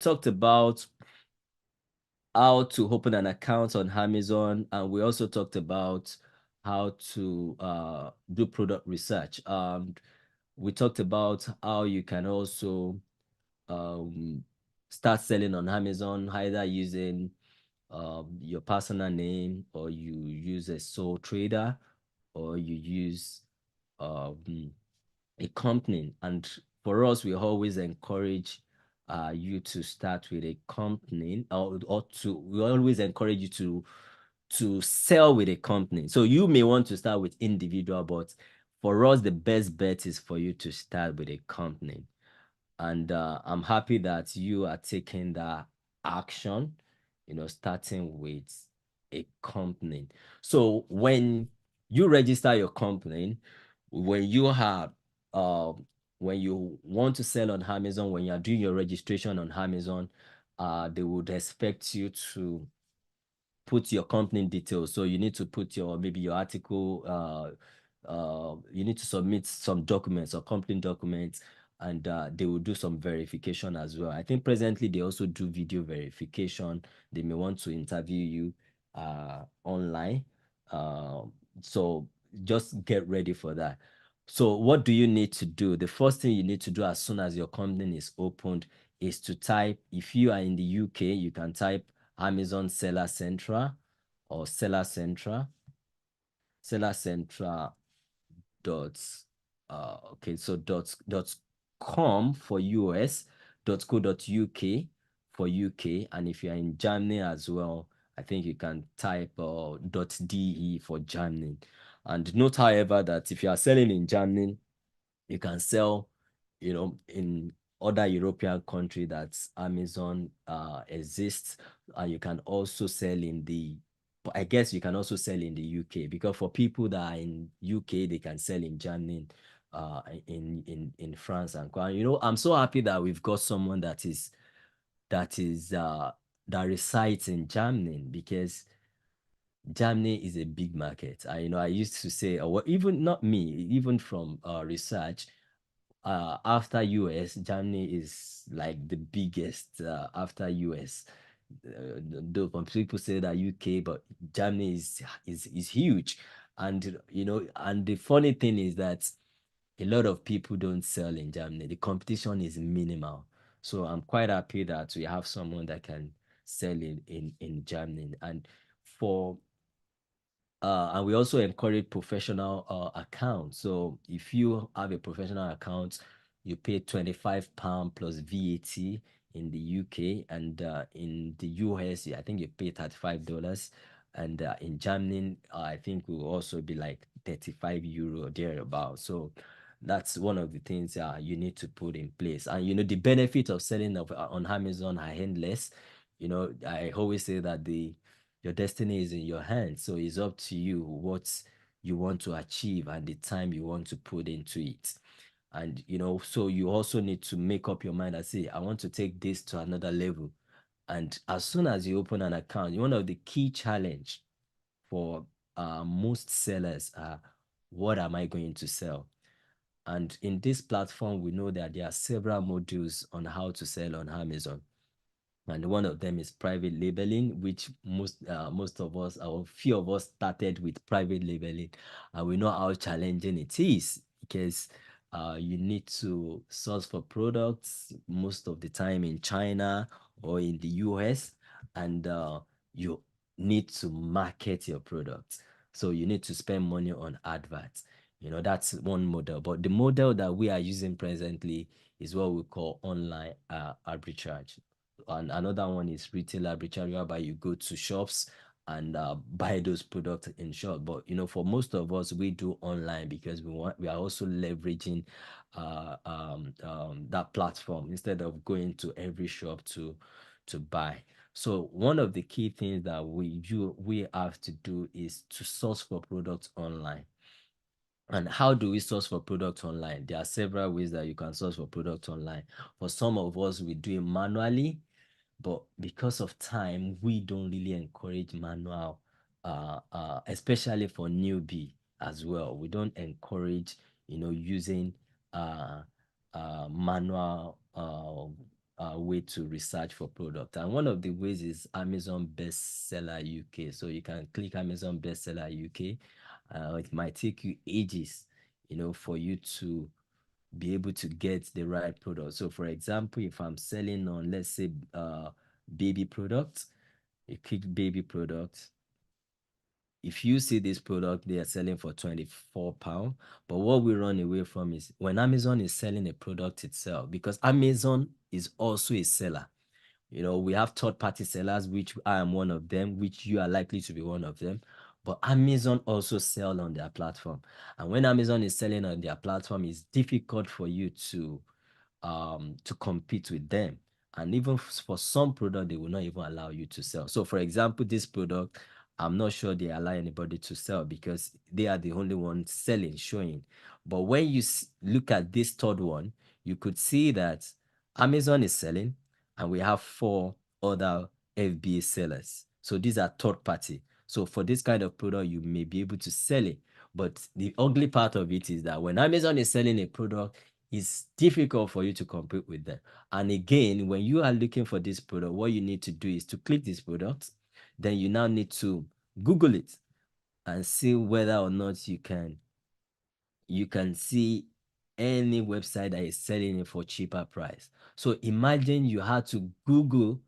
talked about how to open an account on Amazon, and we also talked about how to do product research. We talked about how you can also um, start selling on Amazon, either using your personal name, or you use a sole trader, or you use um, a company. And for us, we always encourage you to start with a company, or we always encourage you to sell with a company. So you may want to start with individual, but for us, the best bet is for you to start with a company. And I'm happy that you are taking that action, starting with a company. So when you register your company, when you have when you want to sell on Amazon, when you are doing your registration on Amazon, they would expect you to put your company details. So you need to put maybe your article, you need to submit some documents or company documents, and they will do some verification as well. I think presently they also do video verification. They may want to interview you online. Uh, so just get ready for that. So what do you need to do? The first thing you need to do as soon as your company is opened is to type, if you are in the UK, you can type Amazon Seller Central or Seller Central dot okay, so dot com for US, dot co dot UK for UK, and if you're in Germany as well, I think you can type dot de for Germany. And note, however, that if you are selling in Germany, you can sell, in other European country that Amazon exists, and you can also sell in the, I guess you can also sell in the UK, because for people that are in UK, they can sell in Germany, in France and I'm so happy that we've got someone that is that resides in Germany, because Germany is a big market. I used to say, or even not me, even from research, after US, Germany is like the biggest after US. Though some people say that UK, but Germany is huge. And and the funny thing is that a lot of people don't sell in Germany. The competition is minimal. So I'm quite happy that we have someone that can sell in Germany. And we also encourage professional accounts. So if you have a professional account, you pay £25 plus VAT in the UK, and in the US, I think you pay $35. And in Germany, I think will also be like €35 thereabout. So that's one of the things you need to put in place. And the benefit of selling on Amazon are endless. I always say that your destiny is in your hands. So it's up to you what you want to achieve and the time you want to put into it. And so you also need to make up your mind and say, I want to take this to another level. And as soon as you open an account, one of the key challenge for most sellers are, what am I going to sell? And in this platform, we know that there are several modules on how to sell on Amazon. And one of them is private labeling, which most of us, or few of us, started with private labeling, and we know how challenging it is, because you need to source for products most of the time in China or in the US, and you need to market your products. So you need to spend money on adverts. That's one model. But the model that we are using presently is what we call online arbitrage. And another one is retail arbitrage, whereby you go to shops and buy those products in shop. But for most of us, we do online, because we are also leveraging that platform instead of going to every shop to buy. So one of the key things that we have to do is to source for products online. And how do we source for products online? There are several ways that you can source for products online. For some of us, we do it manually, but because of time, we don't really encourage manual, especially for newbie as well. We don't encourage, using manual way to research for product. And one of the ways is Amazon Bestseller UK. So you can click Amazon Bestseller UK. It might take you ages, for you to be able to get the right product. So for example, if I'm selling on, let's say, baby products, you click baby products. If you see this product, they are selling for £24. But what we run away from is when Amazon is selling a product itself, because Amazon is also a seller. We have third-party sellers, which I am one of them, which you are likely to be one of them. But Amazon also sell on their platform. And when Amazon is selling on their platform, it's difficult for you to compete with them. And even for some product, they will not even allow you to sell. So for example, this product, I'm not sure they allow anybody to sell because they are the only ones selling, showing. But when you look at this third one, you could see that Amazon is selling and we have four other FBA sellers. So these are third party. So for this kind of product, you may be able to sell it. But the ugly part of it is that when Amazon is selling a product, it's difficult for you to compete with them. And again, when you are looking for this product, what you need to do is to click this product. Then you now need to Google it and see whether or not you can see any website that is selling it for cheaper price. So imagine you had to Google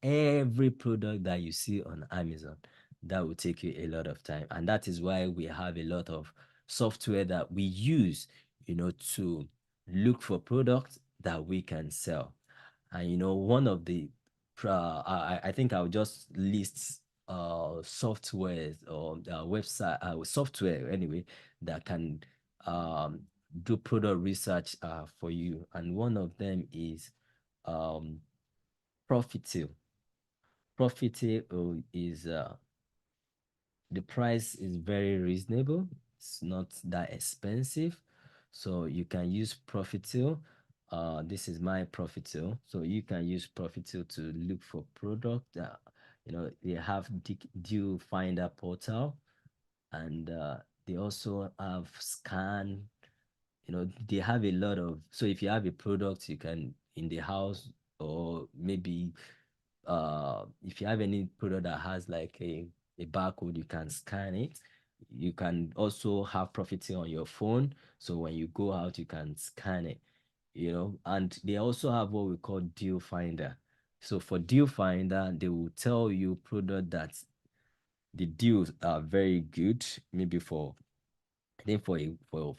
every product that you see on Amazon. That would take you a lot of time. And that is why we have a lot of software that we use, to look for products that we can sell. And one of the I think I'll just list softwares or website software anyway that can um, do product research for you. And one of them is um, Profitil. Profitil is the price is very reasonable. It's not that expensive. So you can use Profitil. This is my Profitil. So you can use Profitil to look for product. They have deal finder portal, and they also have scan. They have a lot of, so if you have a product you can in the house, or maybe if you have any product that has like a barcode, you can scan it. You can also have profiting on your phone, so when you go out you can scan it. And they also have what we call deal finder. So for deal finder, they will tell you product that the deals are very good, maybe for I think for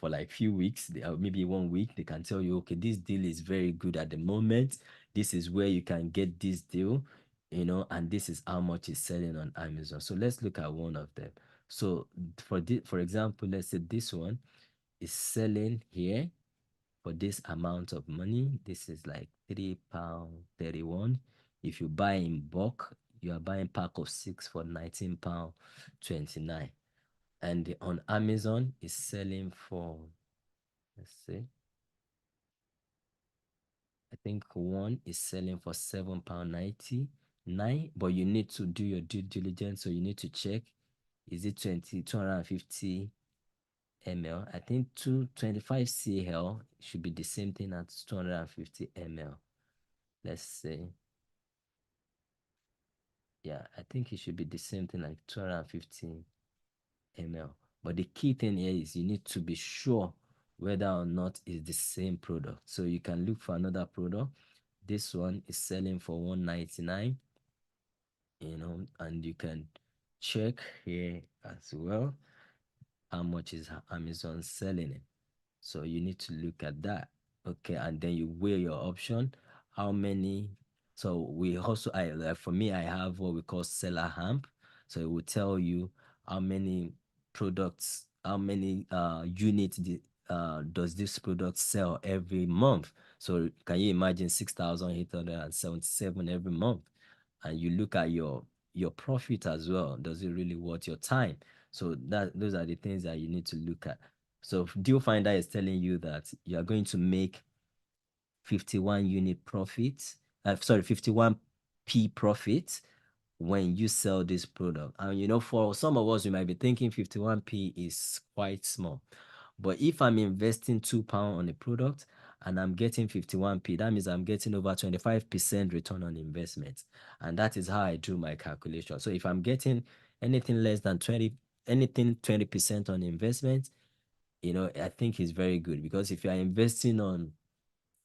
like few weeks, maybe 1 week, they can tell you, okay, this deal is very good at the moment. This is where you can get this deal, and this is how much it's selling on Amazon. So let's look at one of them. So for example, let's say this one is selling here for this amount of money. This is like £3.31. If you buy in bulk, you are buying pack of six for £19.29. And on Amazon is selling for, let's see, I think one is selling for £7.99, but you need to do your due diligence. So you need to check, is it 250 ml? I think 225 cl should be the same thing as 250 ml. Let's say, yeah, I think it should be the same thing like 250 ml. But the key thing here is you need to be sure whether or not it's the same product. So you can look for another product. This one is selling for $1.99, and you can check here as well how much is Amazon selling it. So you need to look at that. Okay, and then you weigh your option. How many? So we also, like for me, I have what we call seller amp. So it will tell you how many products, how many units does this product sell every month. So can you imagine 6,877 every month? And you look at your profit as well. Does it really worth your time? So those are the things that you need to look at. So deal finder is telling you that you are going to make 51 unit profit, 51p profit when you sell this product. And for some of us, we might be thinking 51p is quite small. But if I'm investing £2 on a product and I'm getting 51p, that means I'm getting over 25% return on investment. And that is how I do my calculation. So if I'm getting anything less than 20% on investment, I think it's very good, because if you are investing on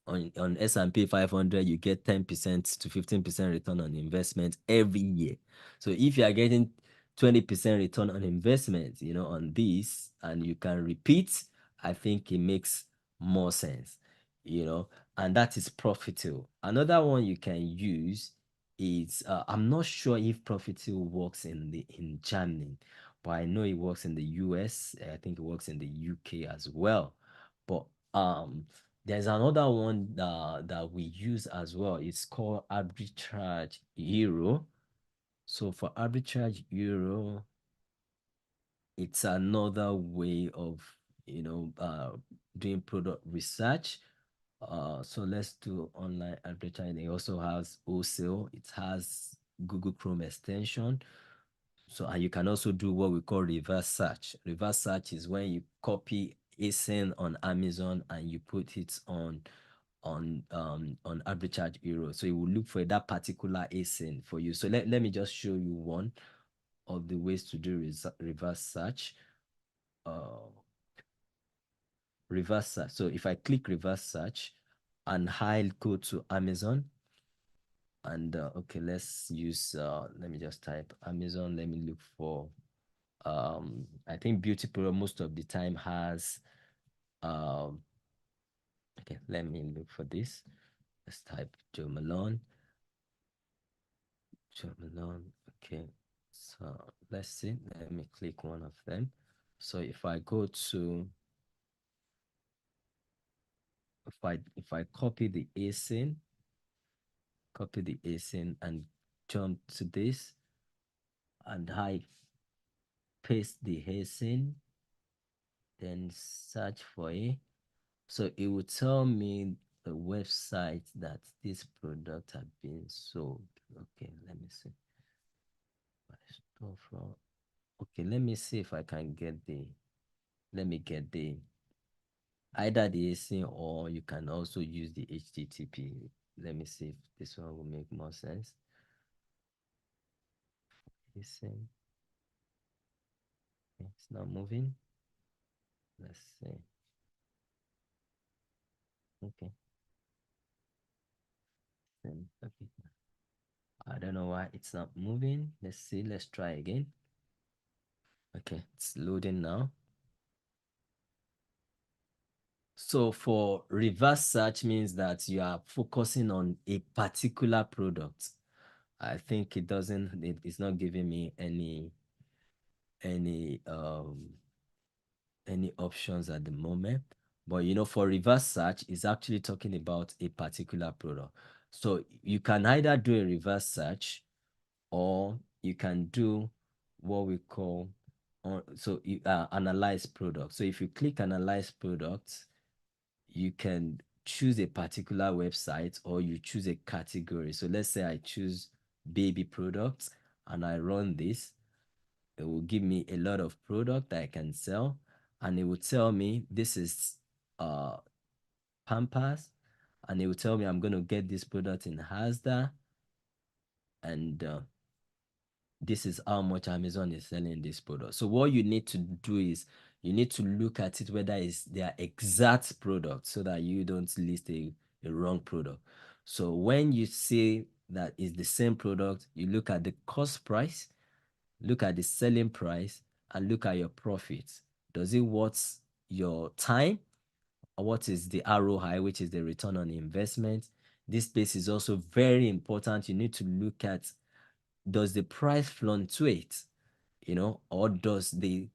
S&P 500, you get 10% to 15% return on investment every year. So if you are getting 20% return on investment, on this, and you can repeat, I think it makes more sense, you know, and that is profitable. Another one you can use is, I'm not sure if profitable works in Germany, but I know it works in the US. I think it works in the UK as well. But there's another one that we use as well. It's called Arbitrage Euro. So for Arbitrage Euro, it's another way of, doing product research. So let's do online arbitrage. It also has Wholesale. It has Google Chrome extension. So, and you can also do what we call reverse search. Reverse search is when you copy a ASIN on Amazon and you put it on Arbitrage Euro. So it will look for that particular ASIN for you. So let me just show you one of the ways to do reverse search. Uh, reverse search. So if I click reverse search and I'll go to Amazon, and okay, let's use let me just type Amazon. Let me look for I think beauty product most of the time has um okay, let me look for this. Let's type Joe Malone. Joe Malone. Okay, so let's see. Let me click one of them. So if I go to if I copy the ASIN and jump to this, and I paste the ASIN, then search for it. So it will tell me the website that this product have been sold. Okay, let me see. Okay, let me see if I can get let me get either the ASIN, or you can also use the HTTP. Let me see if this one will make more sense. ASIN. Okay, it's not moving. Let's see. Okay. Okay. I don't know why it's not moving. Let's see. Let's try again. Okay, it's loading now. So for reverse search means that you are focusing on a particular product. I think it's not giving me any um any options at the moment. But for reverse search, it's actually talking about a particular product. So you can either do a reverse search, or you can do what we call analyze product. So if you click analyze products, you can choose a particular website, or you choose a category. So let's say I choose baby products and I run this. It will give me a lot of product that I can sell, and it will tell me this is uh Pampers, and it will tell me I'm going to get this product in Hasda, and this is how much Amazon is selling this product. So what you need to do is you need to look at it whether it's their exact product, so that you don't list a wrong product. So when you see that it's the same product, you look at the cost price, look at the selling price, and look at your profits. Does it worth your time? Or what is the ROI, which is the return on investment? This space is also very important. You need to look at, does the price fluctuate, or does the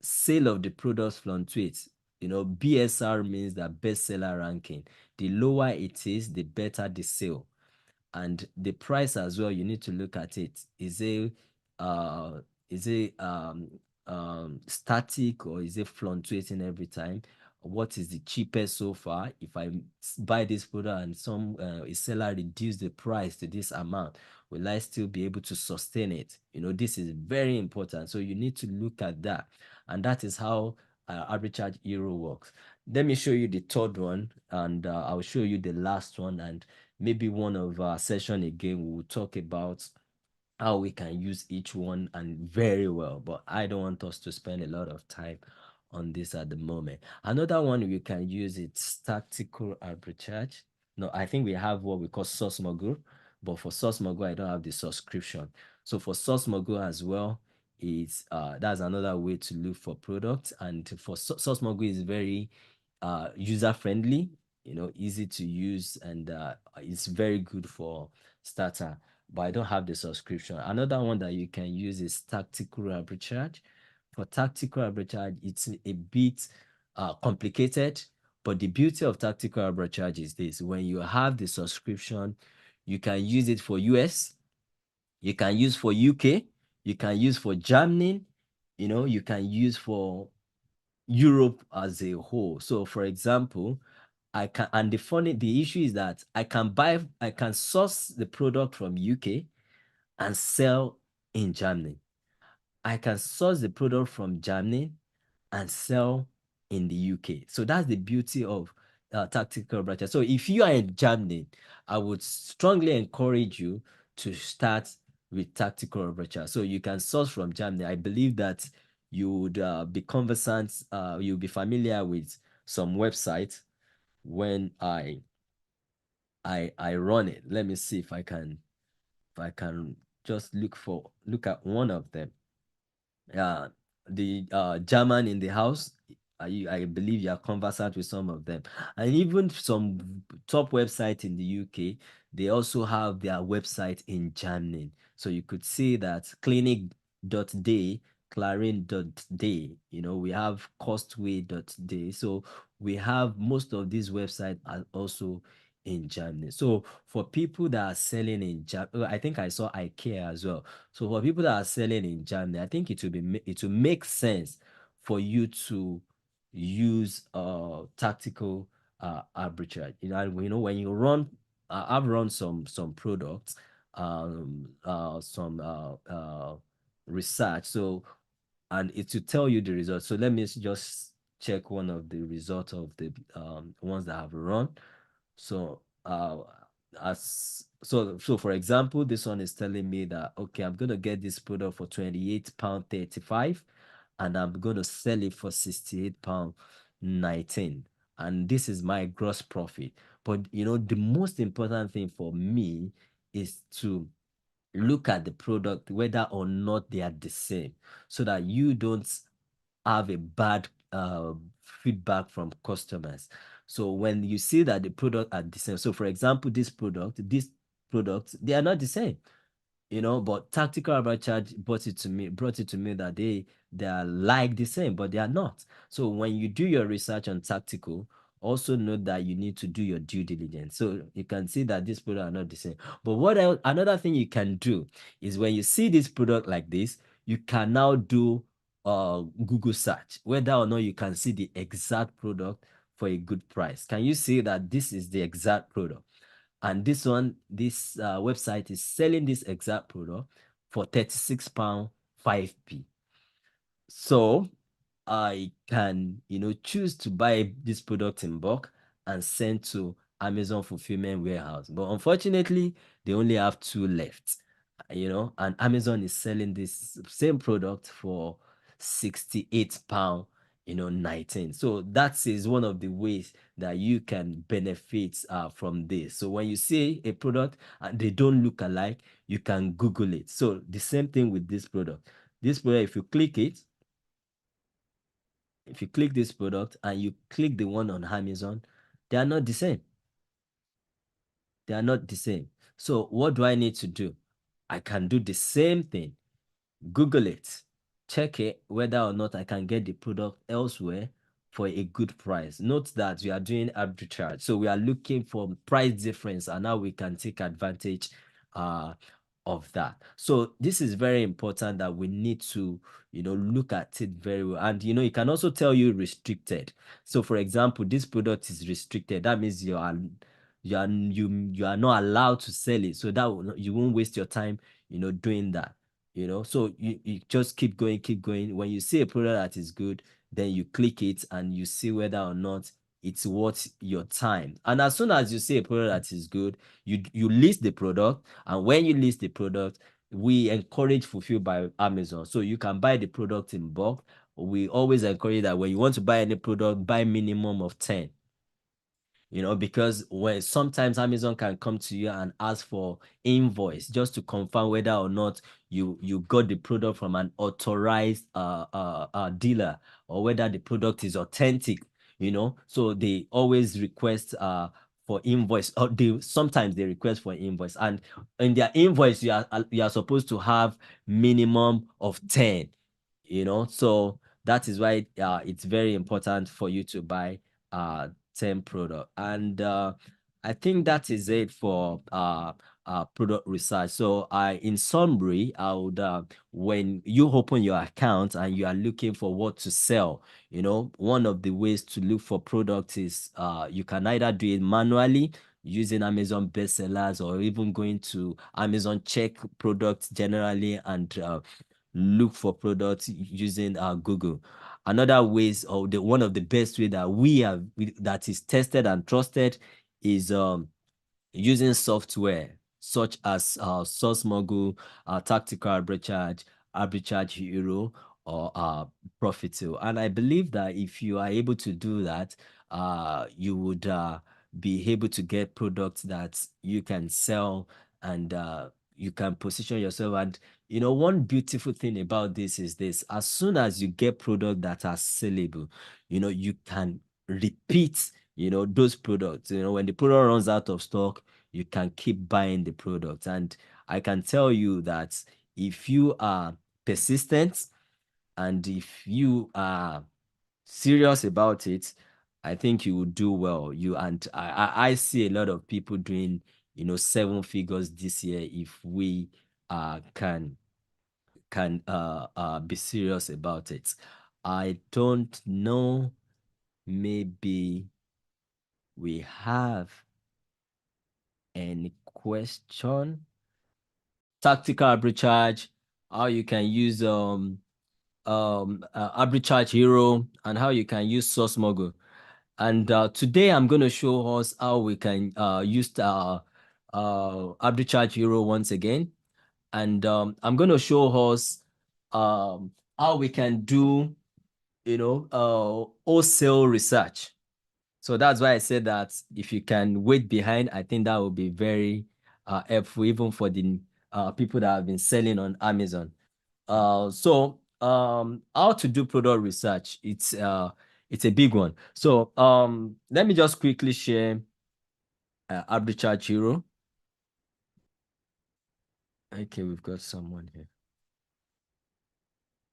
sale of the products fluctuate? BSR means that bestseller ranking. The lower it is, the better the sale. And the price as well, you need to look at it. Uh is it static, or is it fluctuating every time? What is the cheapest so far? If I buy this product and some a seller reduce the price to this amount, will I still be able to sustain it? This is very important. So you need to look at that. And that is how Arbitrage Euro works. let me show you the third one, and I'll show you the last one, and maybe one of our session again, we will talk about how we can use each one and very well, but I don't want us to spend a lot of time on this at the moment. Another one we can use is tactical arbitrage. No, I think we have what we call source mogul, but for source mogul, I don't have the subscription. So for source mogul as well, it's that's another way to look for products. And for source mogul is very user friendly, easy to use, and it's very good for starter, but I don't have the subscription. Another one that you can use is tactical arbitrage. For tactical arbitrage, it's a bit complicated, but the beauty of tactical arbitrage is this: when you have the subscription, you can use it for US, you can use for UK, you can use for Germany, you can use for Europe as a whole. So, for example, and the issue is that I can source the product from UK and sell in Germany. I can source the product from Germany and sell in the UK. So that's the beauty of tactical arbitrage. So if you are in Germany, I would strongly encourage you to start with tactical arbitrage. So you can source from Germany. I believe that you would be conversant, you'll be familiar with some websites when I run it. Let me see if I can just look at one of them. The German in the house. I believe you are conversant with some of them, and even some top website in the UK. They also have their website in Germany, so you could see that clinic.day, clarin.day. We have costway.day. So we have most of these websites are also in Germany. So for people that are selling in Germany, I think I saw IKEA as well. So for people that are selling in Germany, I think it will make sense for you to use tactical arbitrage. When you run, I've run some products, some research. So, and it will tell you the results. So let me just check one of the results of the ones that I've run. So so for example, this one is telling me that, okay, I'm gonna get this product for £28.35, and I'm gonna sell it for £68.19, and this is my gross profit. But the most important thing for me is to look at the product whether or not they are the same, so that you don't have a bad feedback from customers. So when you see that the product are the same, so for example, this product, they are not the same, but tactical arbitrage brought it to me that they are like the same, but they are not. So when you do your research on tactical, also note that you need to do your due diligence. So you can see that these products are not the same. But what else, another thing you can do is, when you see this product like this, you can now do Google search whether or not you can see the exact product for a good price. Can you see that this is the exact product? And this website is selling this exact product for £36 5p. So I can, choose to buy this product in bulk and send to Amazon fulfillment warehouse. But unfortunately, they only have two left, and Amazon is selling this same product for £68, 19. So that is one of the ways that you can benefit from this. So when you see a product and they don't look alike, you can Google it. So the same thing with this product. This product, if you click this product and you click the one on Amazon, they are not the same. They are not the same. So what do I need to do? I can do the same thing. Google it, check it whether or not I can get the product elsewhere for a good price. Note that we are doing arbitrage, so we are looking for price difference, and now we can take advantage uh, of that. So this is very important that we need to look at it very well. And it can also tell you restricted. So for example, this product is restricted. That means you are not allowed to sell it. So that you won't waste your time doing that. So you just keep going. When you see a product that is good, then you click it and you see whether or not it's worth your time. And as soon as you see a product that is good, you list the product. And when you list the product, we encourage fulfill by Amazon. So you can buy the product in bulk. We always encourage that when you want to buy any product, buy minimum of 10. Because when sometimes Amazon can come to you and ask for invoice just to confirm whether or not you got the product from an authorized dealer, or whether the product is authentic. So they always request for invoice, or sometimes they request for invoice, and in their invoice you are supposed to have minimum of 10. So that is why it's very important for you to buy 10 product. And I think that is it for product research. So in summary, I would when you open your account and you are looking for what to sell, one of the ways to look for products is you can either do it manually using Amazon bestsellers, or even going to Amazon, check products generally, and look for products using Google. Another ways, or the one of the best way that that is tested and trusted, is using software such as Source Mogul, Tactical Arbitrage Hero, or Profitable. And I believe that if you are able to do that, you would be able to get products that you can sell, and you can position yourself. And one beautiful thing about this is this: as soon as you get products that are sellable, you can repeat those products. When the product runs out of stock, you can keep buying the product. And I can tell you that if you are persistent, and if you are serious about it, I think you will do well. I see a lot of people doing 7 figures this year, if we can be serious about it. I don't know, maybe we have any question. Tactical arbitrage, how you can use Arbitrage Hero, and how you can use Source Mogul. And today I'm going to show us how we can use Arbitrage Hero once again. And I'm going to show us how we can do, wholesale research. So that's why I said that if you can wait behind, I think that will be very helpful, even for the people that have been selling on Amazon. So how to do product research? It's a big one. So let me just quickly share Arbitrage Hero. Okay, we've got someone here.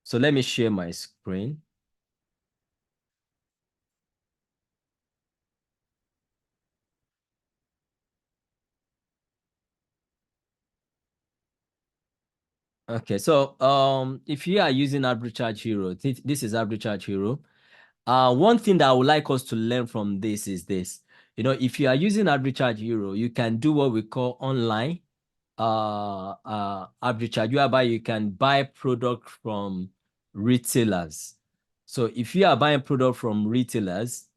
So let me share my screen. Okay, so if you are using Arbitrage Hero, this is Arbitrage Hero. One thing that I would like us to learn from this is this. If you are using Arbitrage Hero, you can do what we call online arbitrage, whereby you can buy product from retailers. So if you are buying product from retailers,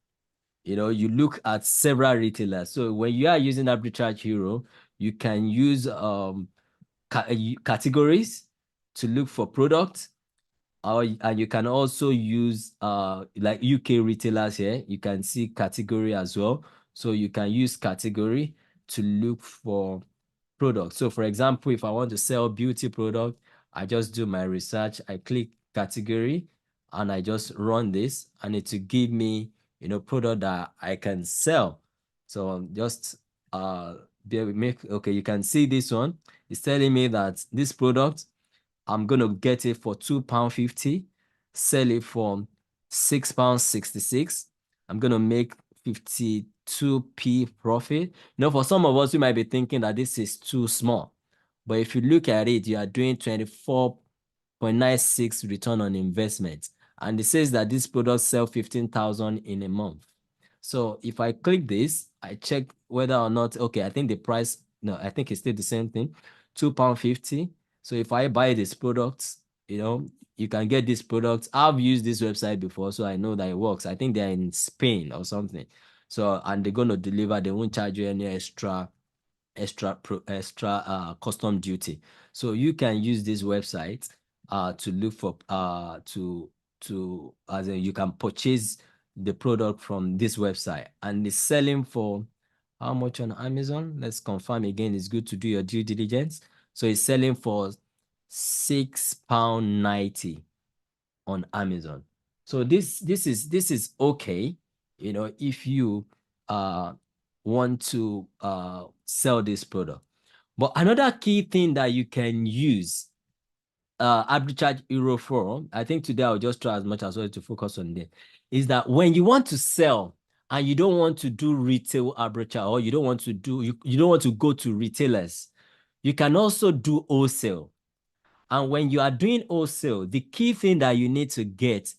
you look at several retailers. So when you are using Arbitrage Hero, you can use categories to look for products. And you can also use like UK retailers here. You can see category as well. So you can use category to look for products. So for example, if I want to sell beauty product, I just do my research. I click category and I just run this, and it will give me, product that I can sell. So just okay, you can see this one. It's telling me that this product, I'm gonna get it for £2.50, sell it for £6.66. I'm gonna make 52p profit. For some of us, we might be thinking that this is too small. But if you look at it, you are doing 24.96 return on investment. And it says that this product sells 15,000 in a month. So if I click this, I check whether or not, okay, I think the price, no, I think it's still the same thing, £2.50. So if I buy this product, if you can get these products. I've used this website before, so I know that it works. I think they're in Spain or something. So, and they're going to deliver. They won't charge you any extra custom duty. So you can use this website to look for to as in you can purchase the product from this website, and it's selling for how much on Amazon? Let's confirm again. It's good to do your due diligence. So it's selling for £6.90 on Amazon. So this is okay, if you uh want to sell this product. But another key thing that you can use arbitrage euro for, I think today I'll just try as much as well to focus on that, is that when you want to sell and you don't want to do retail arbitrage, or you don't want to do you don't want to go to retailers, you can also do wholesale. And when you are doing wholesale, the key thing that you need to get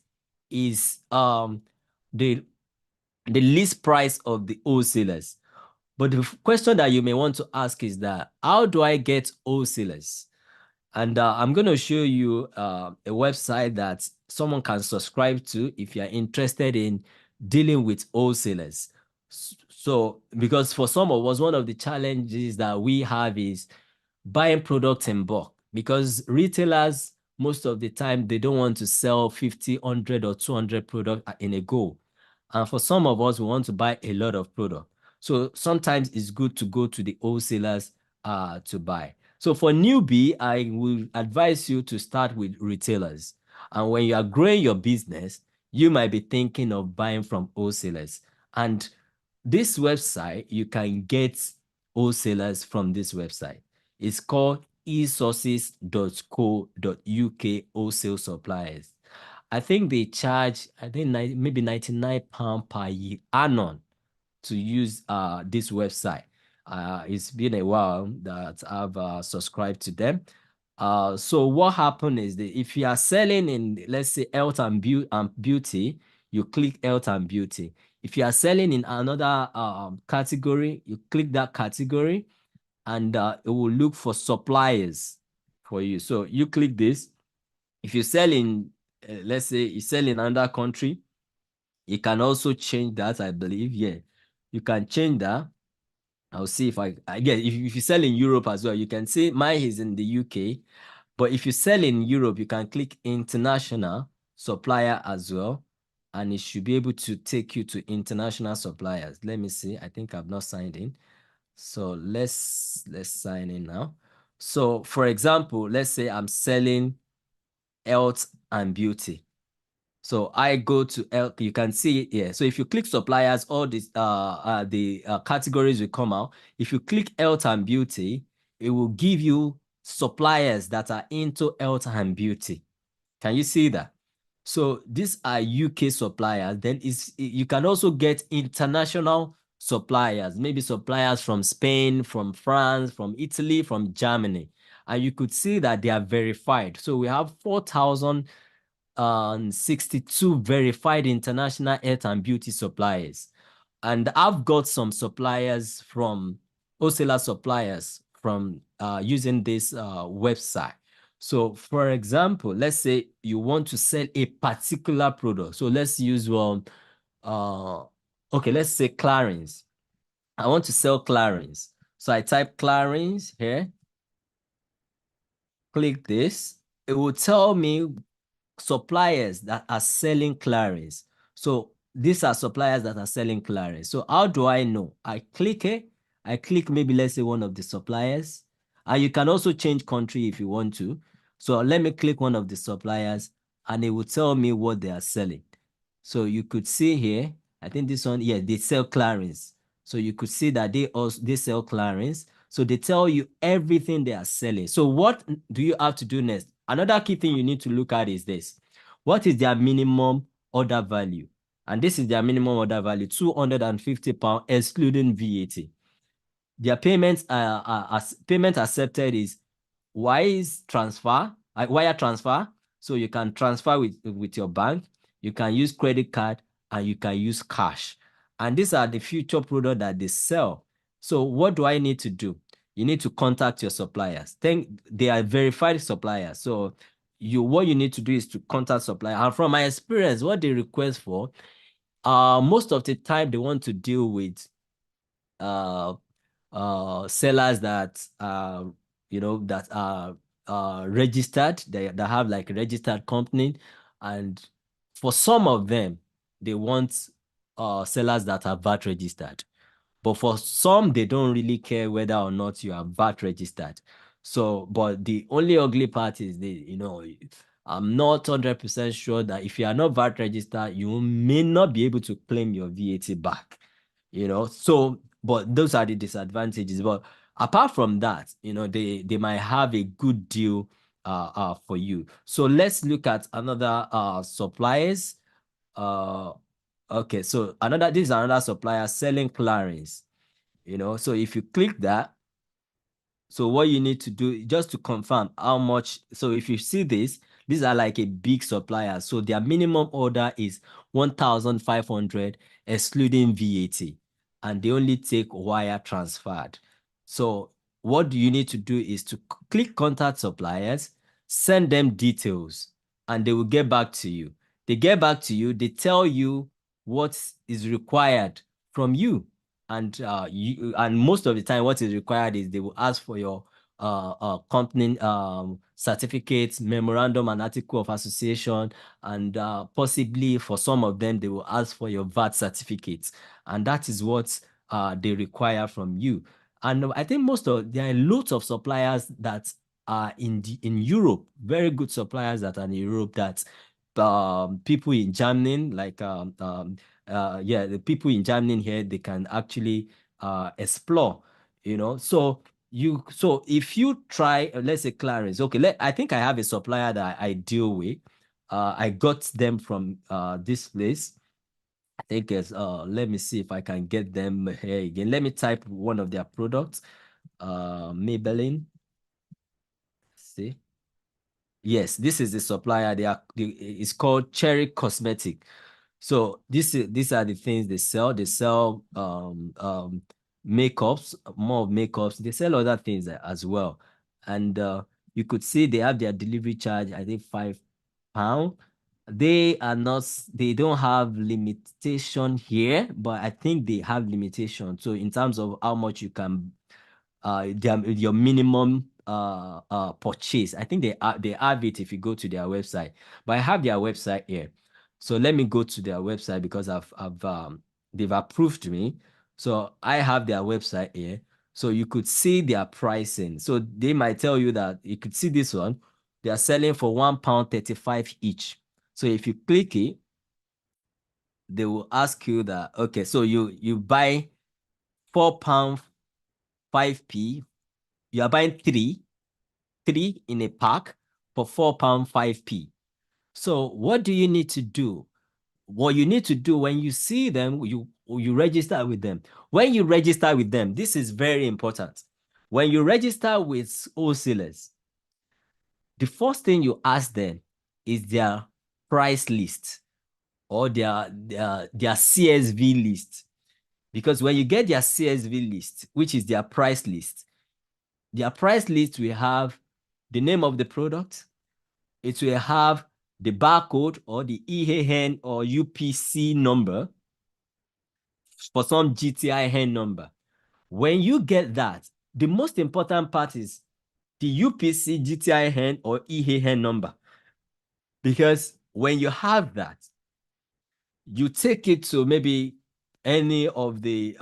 is the list price of the wholesalers. But the question that you may want to ask is that, how do I get wholesalers? And I'm going to show you a website that someone can subscribe to if you're interested in dealing with wholesalers. So, because for some of us, one of the challenges that we have is buying products in bulk, because retailers, most of the time, they don't want to sell 50, 100, or 200 products in a go. And for some of us, we want to buy a lot of product. So sometimes it's good to go to the wholesalers to buy. So for newbie, I will advise you to start with retailers. And when you are growing your business, you might be thinking of buying from wholesalers. And this website, you can get wholesalers from this website. It's called esources.co.uk wholesale suppliers. I think they charge, maybe £99 per year annum to use this website. It's been a while that I've subscribed to them. So what happened is that if you are selling in, let's say, health and beauty, you click health and beauty. If you are selling in another category, you click that category, and it will look for suppliers for you. So you click this. If you sell in, let's say you sell in another country, you can also change that, I believe. Yeah, you can change that. I'll see if again, if you sell in Europe as well, you can see mine is in the UK. But if you sell in Europe, you can click international supplier as well, and it should be able to take you to international suppliers. Let me see. I think I've not signed in. So let's sign in now. So for example, let's say I'm selling health and beauty. So I go to health, you can see it here. So if you click suppliers, all these the categories will come out. If you click health and beauty, it will give you suppliers that are into health and beauty. Can you see that? So these are UK suppliers. Then you can also get international suppliers, maybe suppliers from Spain, from France, from Italy, from Germany. And you could see that they are verified. So we have 4,062 verified international health and beauty suppliers. And I've got some suppliers from wholesaler suppliers from using this website. So for example, let's say you want to sell a particular product. So let's use okay, let's say Clarins. I want to sell Clarins. So I type Clarins here, click this. It will tell me suppliers that are selling Clarins. So these are suppliers that are selling Clarins. So how do I know? I click it. I click maybe, let's say, one of the suppliers. And you can also change country if you want to. So let me click one of the suppliers, and it will tell me what they are selling. So you could see here, I think this one, yeah, they sell Clarins. So you could see that they sell Clarins. So they tell you everything they are selling. So what do you have to do next? Another key thing you need to look at is this. What is their minimum order value? And this is their minimum order value, £250 excluding VAT. Their payments payment accepted is wire transfer. So you can transfer with your bank, you can use credit card, and you can use cash. And these are the future products that they sell. So what do I need to do? You need to contact your suppliers. They are verified suppliers. So what you need to do is to contact supplier. And from my experience, what they request for, most of the time they want to deal with uh sellers that that are registered, that have like a registered company. And for some of them, they want sellers that are VAT registered. But for some, they don't really care whether or not you are VAT registered. So, but the only ugly part is I'm not 100% sure that if you are not VAT registered, you may not be able to claim your VAT back. So, but those are the disadvantages. But apart from that, they might have a good deal for you. So let's look at another suppliers. Uh, okay, so this is another supplier selling clearance. So if you click that, so what you need to do just to confirm how much. So if you see this, these are like a big supplier. So their minimum order is 1,500 excluding VAT, and they only take wire transferred. So what you need to do is to click contact suppliers, send them details, and they will get back to you. They get back to you, they tell you what is required from you. And most of the time what is required is they will ask for your company certificates, memorandum and article of association, and possibly for some of them they will ask for your VAT certificates, and that is what they require from you. And I think there are lots of suppliers that are in Europe, very good suppliers that are in Europe, that people in Germany, like yeah, the people in Germany here, they can actually explore, so if you try, let's say Clarence, okay, I think I have a supplier that I deal with. I got them from this place. I think it's let me see if I can get them here again. Let me type one of their products. Maybelline. See. Yes, this is the supplier. It's called Cherry Cosmetic. So these are the things they sell. They sell makeups, more of makeups. They sell other things as well. And you could see they have their delivery charge, I think £5. They don't have limitation here, but I think they have limitation. So in terms of how much you can your minimum purchase. I think they have it if you go to their website. But I have their website here. So let me go to their website because they've approved me. So I have their website here. So you could see their pricing. So they might tell you that you could see this one. They are selling for £1.35 each. So if you click it, they will ask you that, okay, so you buy £4 5p. You are buying three in a pack for £4 5p. So what do you need to do? What you need to do when you see them, you register with them. When you register with them, this is very important. When you register with wholesalers, the first thing you ask them is their price list or their CSV list. Because when you get their CSV list, which is their price list will have the name of the product. It will have the barcode or the EAN or UPC number, for some GTIN number. When you get that, the most important part is the UPC, GTIN or EAN number. Because when you have that, you take it to maybe any of the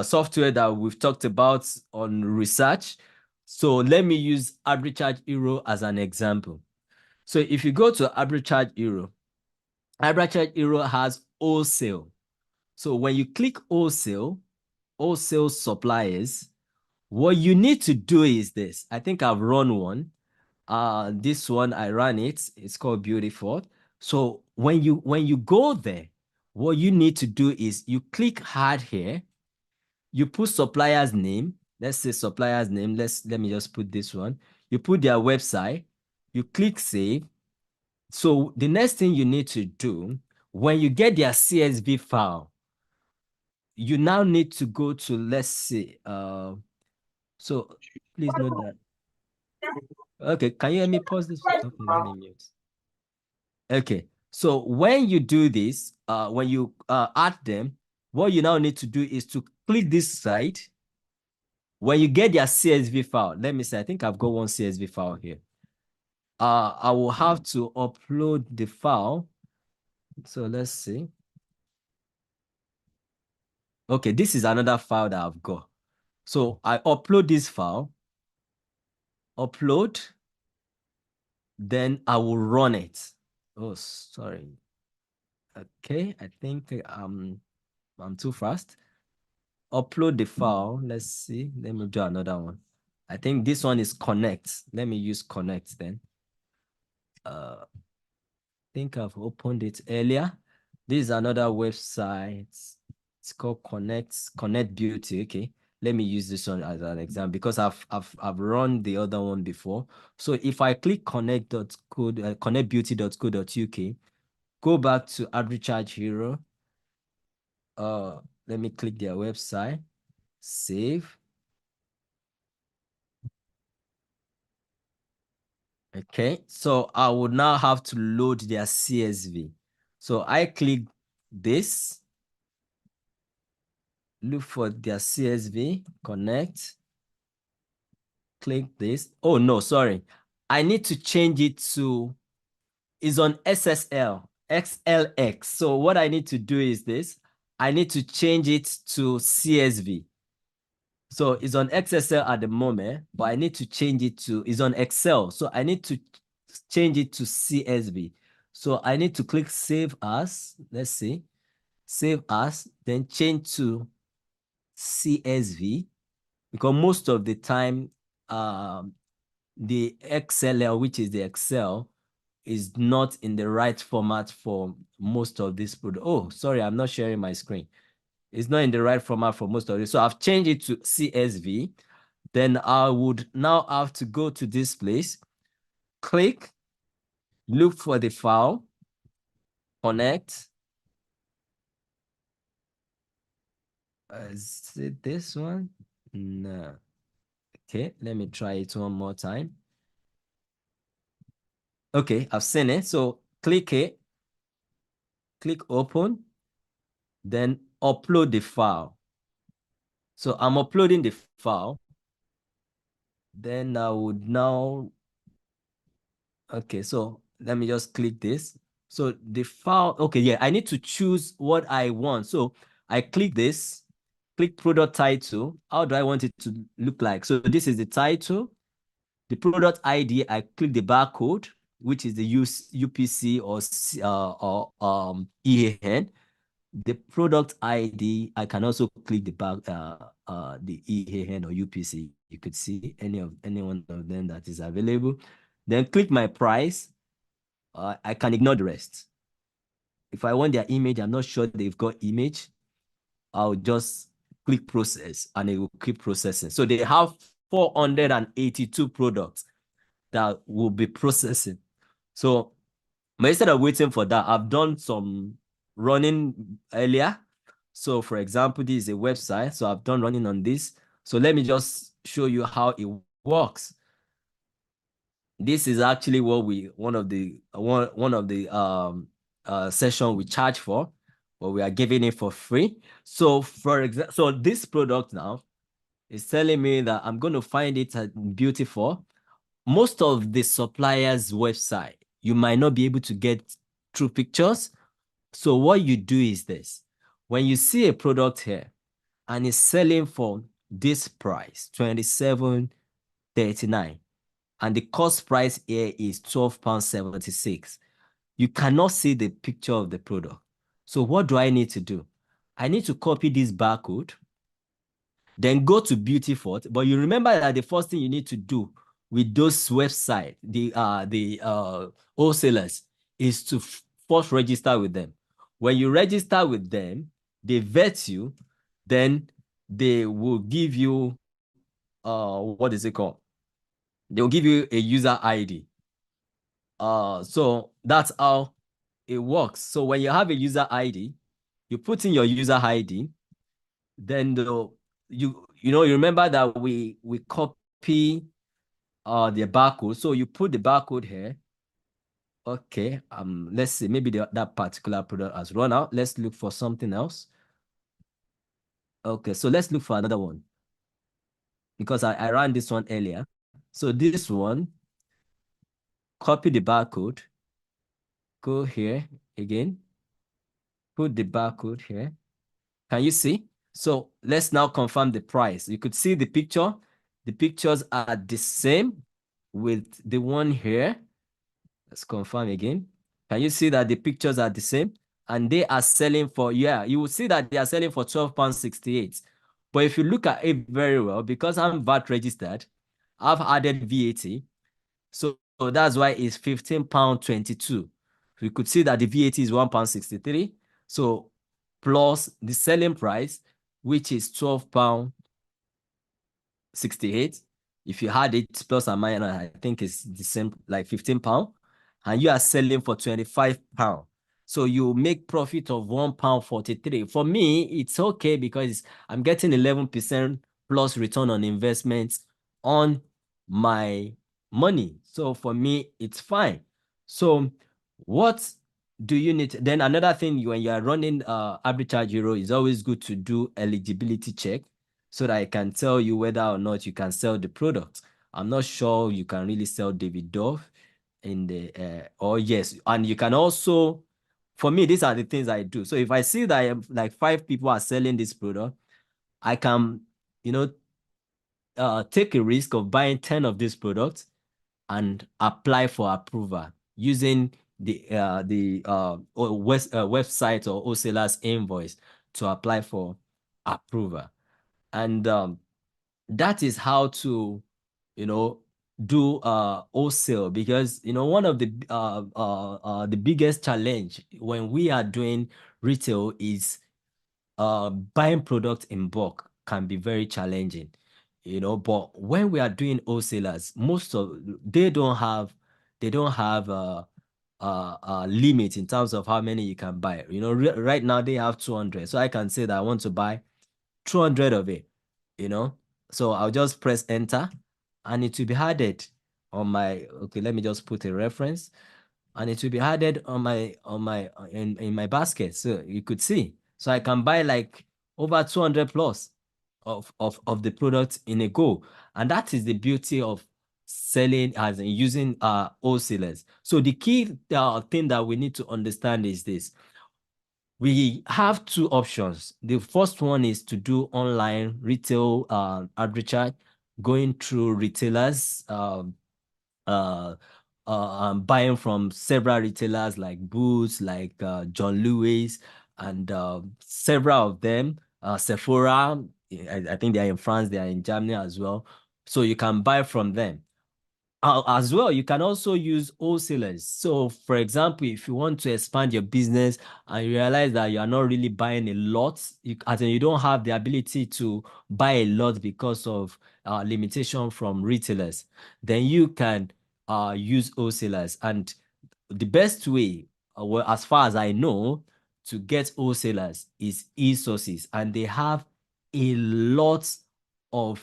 software that we've talked about on research. So let me use Arbitrage Euro as an example. So if you go to Arbitrage Euro has wholesale. So when you click wholesale suppliers, what you need to do is this. I think I've run one. This one I ran it. It's called Beautiful. So when you go there, what you need to do is you click hard here. You put supplier's name. Let's say supplier's name. Let me just put this one. You put their website. You click save. So the next thing you need to do, when you get their CSV file, you now need to go to, let's see. So please note that. Okay, can you let me pause this? Okay, let me mute. Okay, so when you do this, when you add them, what you now need to do is to click this side. When you get their CSV file, let me say, I think I've got one CSV file here. I will have to upload the file. So let's see. Okay, this is another file that I've got. So I upload this file, upload, then I will run it. Oh, sorry. Okay, I think I'm too fast. Upload the file. Let's see. Let me do another one. I think this one is connect. Let me use connect then. I think I've opened it earlier. This is another website. It's called Connect Beauty. Okay. Let me use this one as an example because I've run the other one before. So if I click connectbeauty.co.uk, go back to Arbitrage Hero. Let me click their website, save. Okay, so I would now have to load their CSV. So I click this, look for their CSV, connect, click this. Oh no, sorry. I need to change it to, is on SSL, XLX. So what I need to do is this. I need to change it to CSV. So it's on XSL at the moment, but I need to change it to, it's on Excel. So I need to change it to CSV. So I need to click save as, let's see, save as, then change to CSV, because most of the time, the XLL, which is the Excel, is not in the right format for most of this product. Oh, sorry, I'm not sharing my screen. It's not in the right format for most of it. So I've changed it to CSV. Then I would now have to go to this place, click, look for the file, connect. Is it this one? No. Okay, let me try it one more time. Okay, I've seen it. So click it, click open, then upload the file. So I'm uploading the file. Then I would now, okay, so let me just click this. So the file, okay, yeah, I need to choose what I want. So I click this, click product title. How do I want it to look like? So this is the title, the product ID. I click the barcode, which is the UPC or EAN. The product ID, I can also click the EAN or UPC. You could see any one of them that is available. Then click my price. I can ignore the rest. If I want their image, I'm not sure they've got image, I'll just click process and it will keep processing. So they have 482 products that will be processing. So but instead of waiting for that, I've done some running earlier. So for example, this is a website. So I've done running on this. So let me just show you how it works. This is actually what one of the session we charge for, but we are giving it for free. So for example, so this product now is telling me that I'm going to find it beautiful. Most of the suppliers' website, you might not be able to get true pictures. So what you do is this. When you see a product here and it's selling for this price, 27.39, and the cost price here is £12.76, you cannot see the picture of the product. So what do I need to do? I need to copy this barcode, then go to Beautyfort. But you remember that the first thing you need to do with those websites, the wholesalers, is to first register with them. When you register with them, they vet you, then they will give you what is it called? They will give you a user ID. So that's how it works. So when you have a user ID, you put in your user ID, then you remember that we copy the barcode. So you put the barcode here. Okay, let's see, maybe that particular product has run out. Let's look for something else. Okay, so let's look for another one because I ran this one earlier. So this one, copy the barcode, go here again, put the barcode here. Can you see? So let's now confirm the price. You could see the picture. The pictures are the same with the one here. Let's confirm again. Can you see that the pictures are the same? And they are selling for, yeah, you will see that they are selling for £12.68. But if you look at it very well, because I'm VAT registered, I've added VAT. So that's why it's £15.22. We could see that the VAT is £1.63. So plus the selling price, which is £12.68. If you had it plus or minus, I think it's the same, like £15, and you are selling for £25. So you make profit of £1.43. For me, it's okay because I'm getting 11% plus return on investment on my money. So for me, it's fine. So what do you need? Then another thing, when you are running Arbitrage Euro, is always good to do eligibility check so that I can tell you whether or not you can sell the product. I'm not sure you can really sell David Dove in the or yes, and you can also, for me, these are the things I do. So if I see that like 5 people are selling this product, I can, you know, take a risk of buying 10 of these products and apply for approval using the website or wholesaler's invoice to apply for approval. And that is how to, do wholesale, because one of the biggest challenge when we are doing retail is buying products in bulk can be very challenging, but when we are doing wholesalers, most of they don't have a limit in terms of how many you can buy. Right now they have 200, so I can say that I want to buy 200 of it, you know. So I'll just press enter and it will be added on my, okay, let me just put a reference, and it will be added in my basket. So you could see. So I can buy like over 200 plus of the product in a go. And that is the beauty of selling as in using wholesalers. So the key thing that we need to understand is this: we have two options. The first one is to do online retail arbitrage, going through retailers, buying from several retailers like Boots, like John Lewis, and several of them, Sephora. I think they are in France, they are in Germany as well. So you can buy from them. As well, you can also use wholesalers. So, for example, if you want to expand your business and you realize that you are not really buying a lot, as in you don't have the ability to buy a lot because of limitation from retailers, then you can use wholesalers. And the best way, well, as far as I know, to get wholesalers is e-sources, and they have a lot of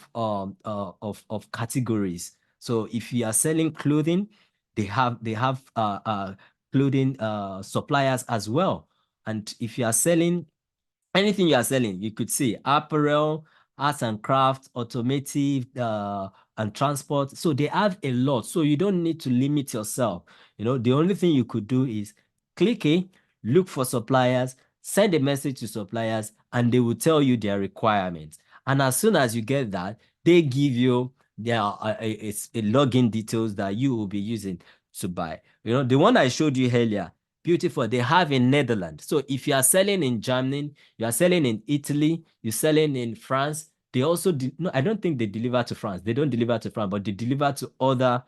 categories. So if you are selling clothing, they have clothing suppliers as well. And if you are selling anything you are selling, you could see apparel, arts and crafts, automotive, and transport. So they have a lot. So you don't need to limit yourself. The only thing you could do is click it, look for suppliers, send a message to suppliers, and they will tell you their requirements. And as soon as you get that, they give you their a login details that you will be using to buy. The one I showed you earlier, beautiful, they have in Netherlands. So if you are selling in Germany, you are selling in Italy, you're selling in France, they also no, I don't think they deliver to France. They don't deliver to France, but they deliver to other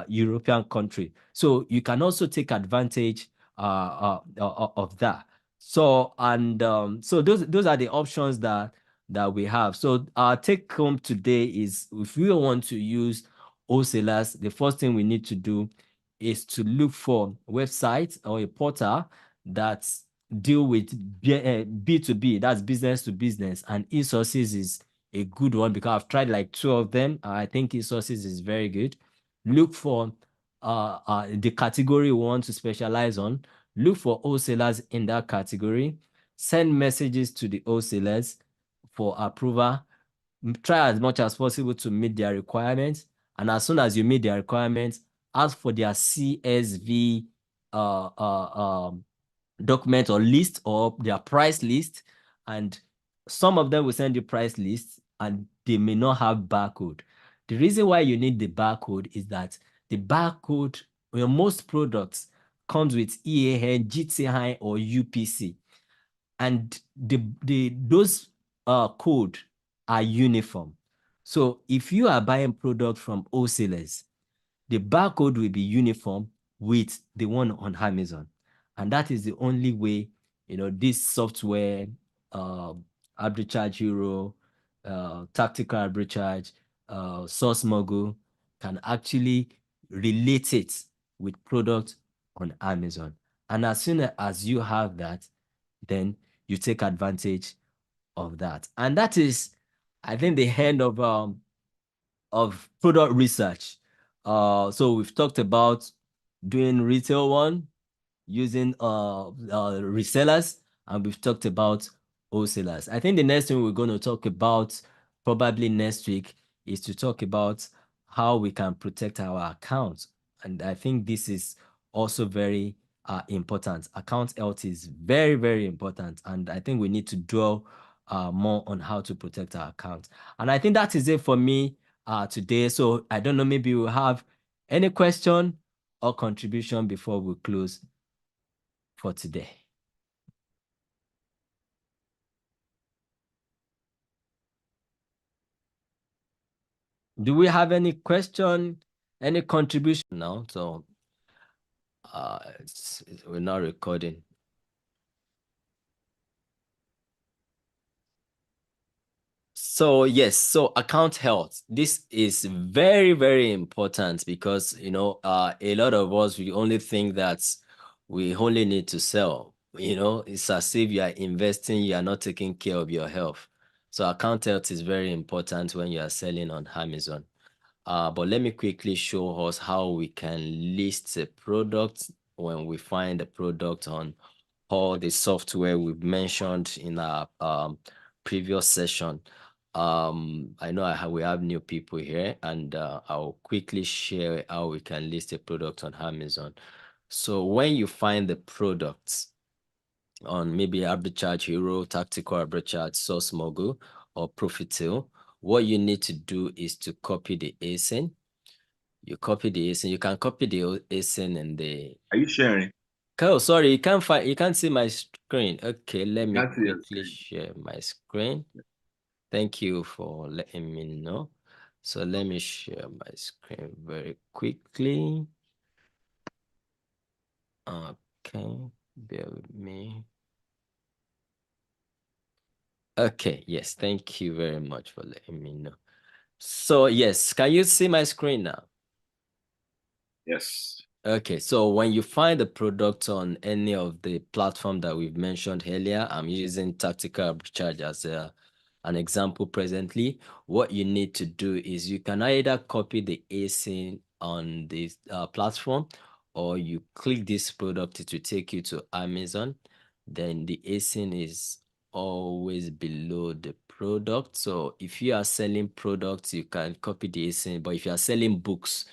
European countries. So you can also take advantage of that. So and so those are the options that we have. So our take home today is, if we want to use wholesalers, the first thing we need to do is to look for websites or a portal that deal with B2B, that's business to business, and e-sources is a good one because I've tried like two of them. I think resources is very good. Look for the category you want to specialize on. Look for wholesalers in that category. Send messages to the wholesalers for approval. Try as much as possible to meet their requirements. And as soon as you meet their requirements, ask for their CSV document or list or their price list. And some of them will send you price lists and they may not have barcode. The reason why you need the barcode is that the barcode, well, most products comes with EAN, GTI, or UPC. And those code are uniform. So if you are buying product from wholesalers, the barcode will be uniform with the one on Amazon. And that is the only way, this software, Arbitrage Hero, Tactical Arbitrage, Source Mogul can actually relate it with products on Amazon. And as soon as you have that, then you take advantage of that. And that is, I think, the end of product research. So we've talked about doing retail one, using resellers, and we've talked about wholesalers. I think the next thing we're going to talk about probably next week is to talk about how we can protect our accounts. And I think this is also very important. Account health is very, very important. And I think we need to dwell more on how to protect our accounts. And I think that is it for me today. So I don't know, maybe we'll have any question or contribution before we close for today. Do we have any question, any contribution now? So we're not recording. So yes, so account health. This is very, very important because a lot of us, we only think that we only need to sell. It's as if you are investing, you are not taking care of your health. So account health is very important when you are selling on Amazon. But let me quickly show us how we can list a product when we find the product on all the software we've mentioned in our previous session. I know we have new people here, and I'll quickly share how we can list a product on Amazon. So when you find the products on maybe Arbitrage Hero, Tactical Arbitrage, Source Mogul, or Profiteal, what you need to do is to copy the ASIN. You copy the ASIN. You can copy the ASIN and the. Are you sharing? Oh, sorry, you can't see my screen. Okay, let me quickly share my screen. Thank you for letting me know. So let me share my screen very quickly. Okay, bear with me. Okay, yes, thank you very much for letting me know. So yes, can you see my screen now? Yes. Okay, so when you find the product on any of the platform that we've mentioned earlier, I'm using Tactical Arbitrage as an example presently. What you need to do is you can either copy the ASIN on this platform, or you click this product, it will take you to Amazon. Then the ASIN is always below the product. So if you are selling products, you can copy the ASIN, but if you are selling books,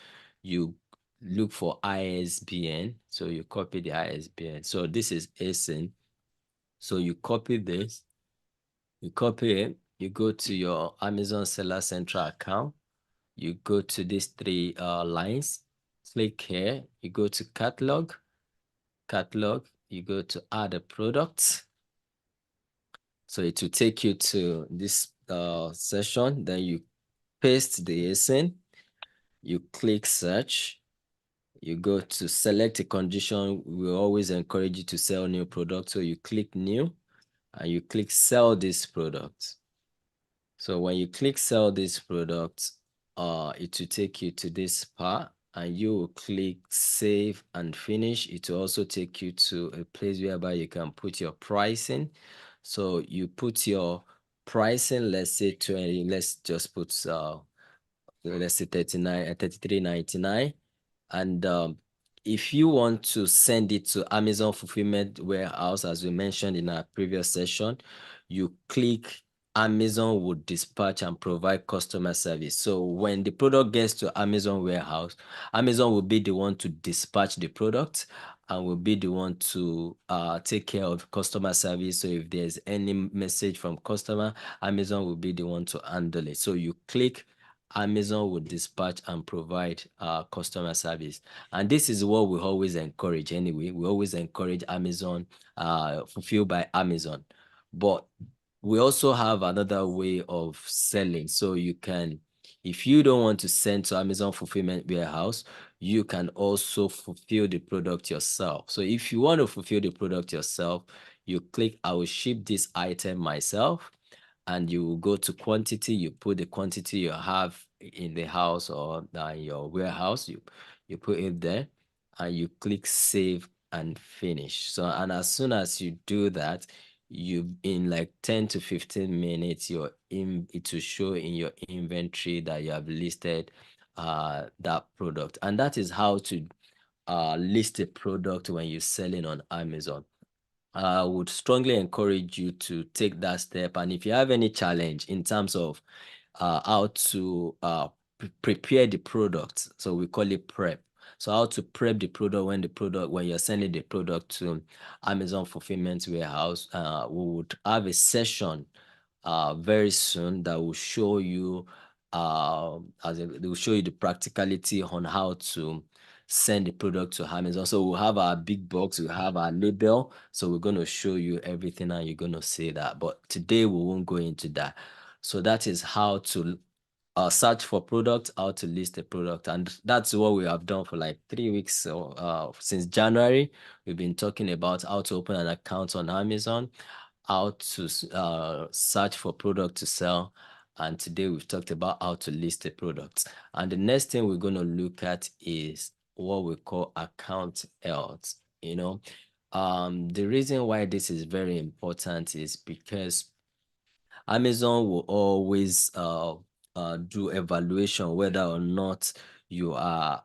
you look for ISBN. So you copy the ISBN. So this is ASIN. So you copy this, you copy it, you go to your Amazon Seller Central account, you go to these three lines, click here, you go to catalog, you go to add a product. So it will take you to this session. Then you paste the ASIN, you click search, you go to select a condition. We always encourage you to sell new products. So you click new and you click sell this product. So when you click sell this product, it will take you to this part and you will click save and finish. It will also take you to a place whereby you can put your pricing. So you put your pricing, let's say 20, let's just put let's say 39 33.99. And if you want to send it to Amazon Fulfillment Warehouse, as we mentioned in our previous session, you click Amazon will dispatch and provide customer service. So when the product gets to Amazon warehouse, Amazon will be the one to dispatch the product and will be the one to take care of customer service. So if there's any message from customer, Amazon will be the one to handle it. So you click Amazon will dispatch and provide customer service. And this is what we always encourage anyway. We always encourage Amazon, fulfilled by Amazon. But we also have another way of selling. So you can, if you don't want to send to Amazon Fulfillment Warehouse, you can also fulfill the product yourself. So if you want to fulfill the product yourself, you click, I will ship this item myself, and you go to quantity, you put the quantity you have in the house or in your warehouse, you put it there, and you click save and finish. So, and as soon as you do that, you in like 10 to 15 minutes, it will show in your inventory that you have listed that product. And that is how to list a product when you're selling on Amazon. I would strongly encourage you to take that step. And if you have any challenge in terms of how to prepare the product, so we call it prep. So how to prep the product when you're sending the product to Amazon Fulfillment Warehouse, we would have a session very soon that will show you they will show you the practicality on how to send the product to Amazon. So we'll have our big box, we'll have our label. So we're going to show you everything and you're going to see that. But today we won't go into that. So that is how to search for product, how to list a product. And that's what we have done for like 3 weeks. So since January, we've been talking about how to open an account on Amazon, how to search for product to sell. And today we've talked about how to list a product. And the next thing we're going to look at is what we call account health. The reason why this is very important is because Amazon will always do evaluation whether or not you are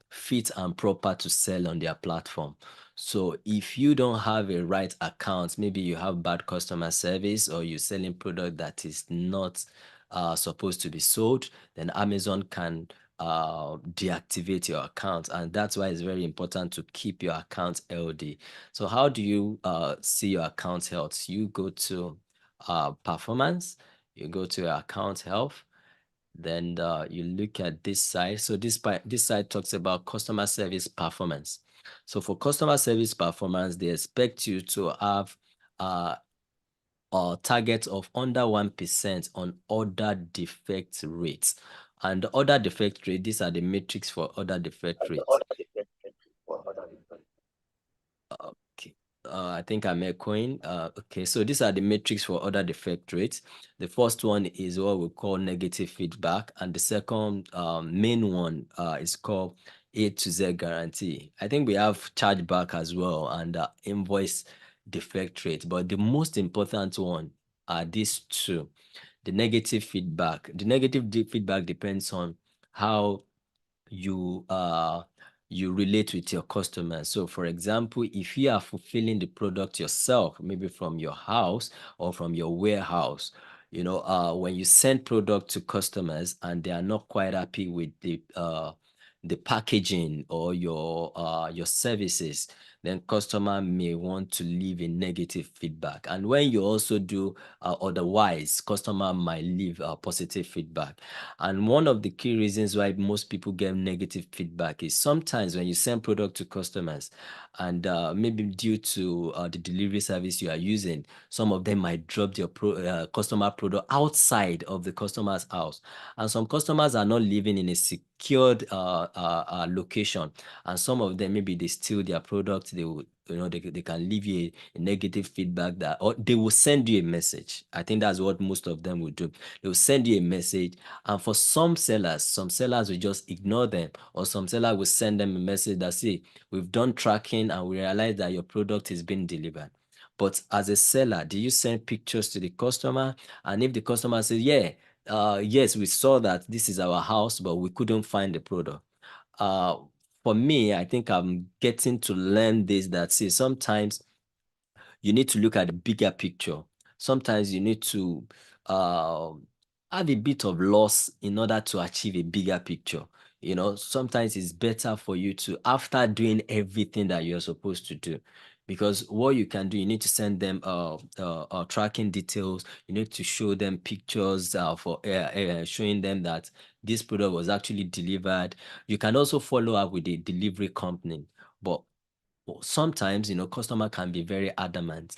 fit and proper to sell on their platform. So if you don't have a right account, maybe you have bad customer service or you're selling product that is not supposed to be sold, then Amazon can deactivate your account. And that's why it's very important to keep your account healthy. So how do you see your account health? You go to performance, you go to your account health, then you look at this side. So this side talks about customer service performance. So for customer service performance, they expect you to have a target of under 1% on order defect rates. And the order defect rate, these are the metrics for order defect rate. Okay. I think I'm echoing. Okay, so these are the metrics for order defect rates. The first one is what we call negative feedback, and the second main one is called A to Z guarantee. I think we have chargeback as well and invoice defect rate, but the most important one are these two. The negative feedback. The negative feedback depends on how you you relate with your customers. So for example, if you are fulfilling the product yourself, maybe from your house or from your warehouse, when you send product to customers and they are not quite happy with the packaging or your services, then customer may want to leave a negative feedback. And when you also do otherwise, customer might leave a positive feedback. And one of the key reasons why most people get negative feedback is sometimes when you send product to customers and maybe due to the delivery service you are using, some of them might drop their customer product outside of the customer's house. And some customers are not living in a secured location. And some of them, maybe they steal their product, they will they can leave you a negative feedback that, or they will send you a message. I think that's what most of them will do. They will send you a message, and for some sellers will just ignore them, or some seller will send them a message that say, we've done tracking and we realize that your product is being delivered. But as a seller, do you send pictures to the customer? And if the customer says, yeah, yes, we saw that this is our house, but we couldn't find the product. Uh, for me, I think I'm getting to learn this, that see, sometimes you need to look at the bigger picture. Sometimes you need to uh, have a bit of loss in order to achieve a bigger picture. Sometimes it's better for you to, after doing everything that you're supposed to do, because what you can do, you need to send them tracking details. You need to show them pictures for showing them that this product was actually delivered. You can also follow up with the delivery company. But sometimes, customer can be very adamant.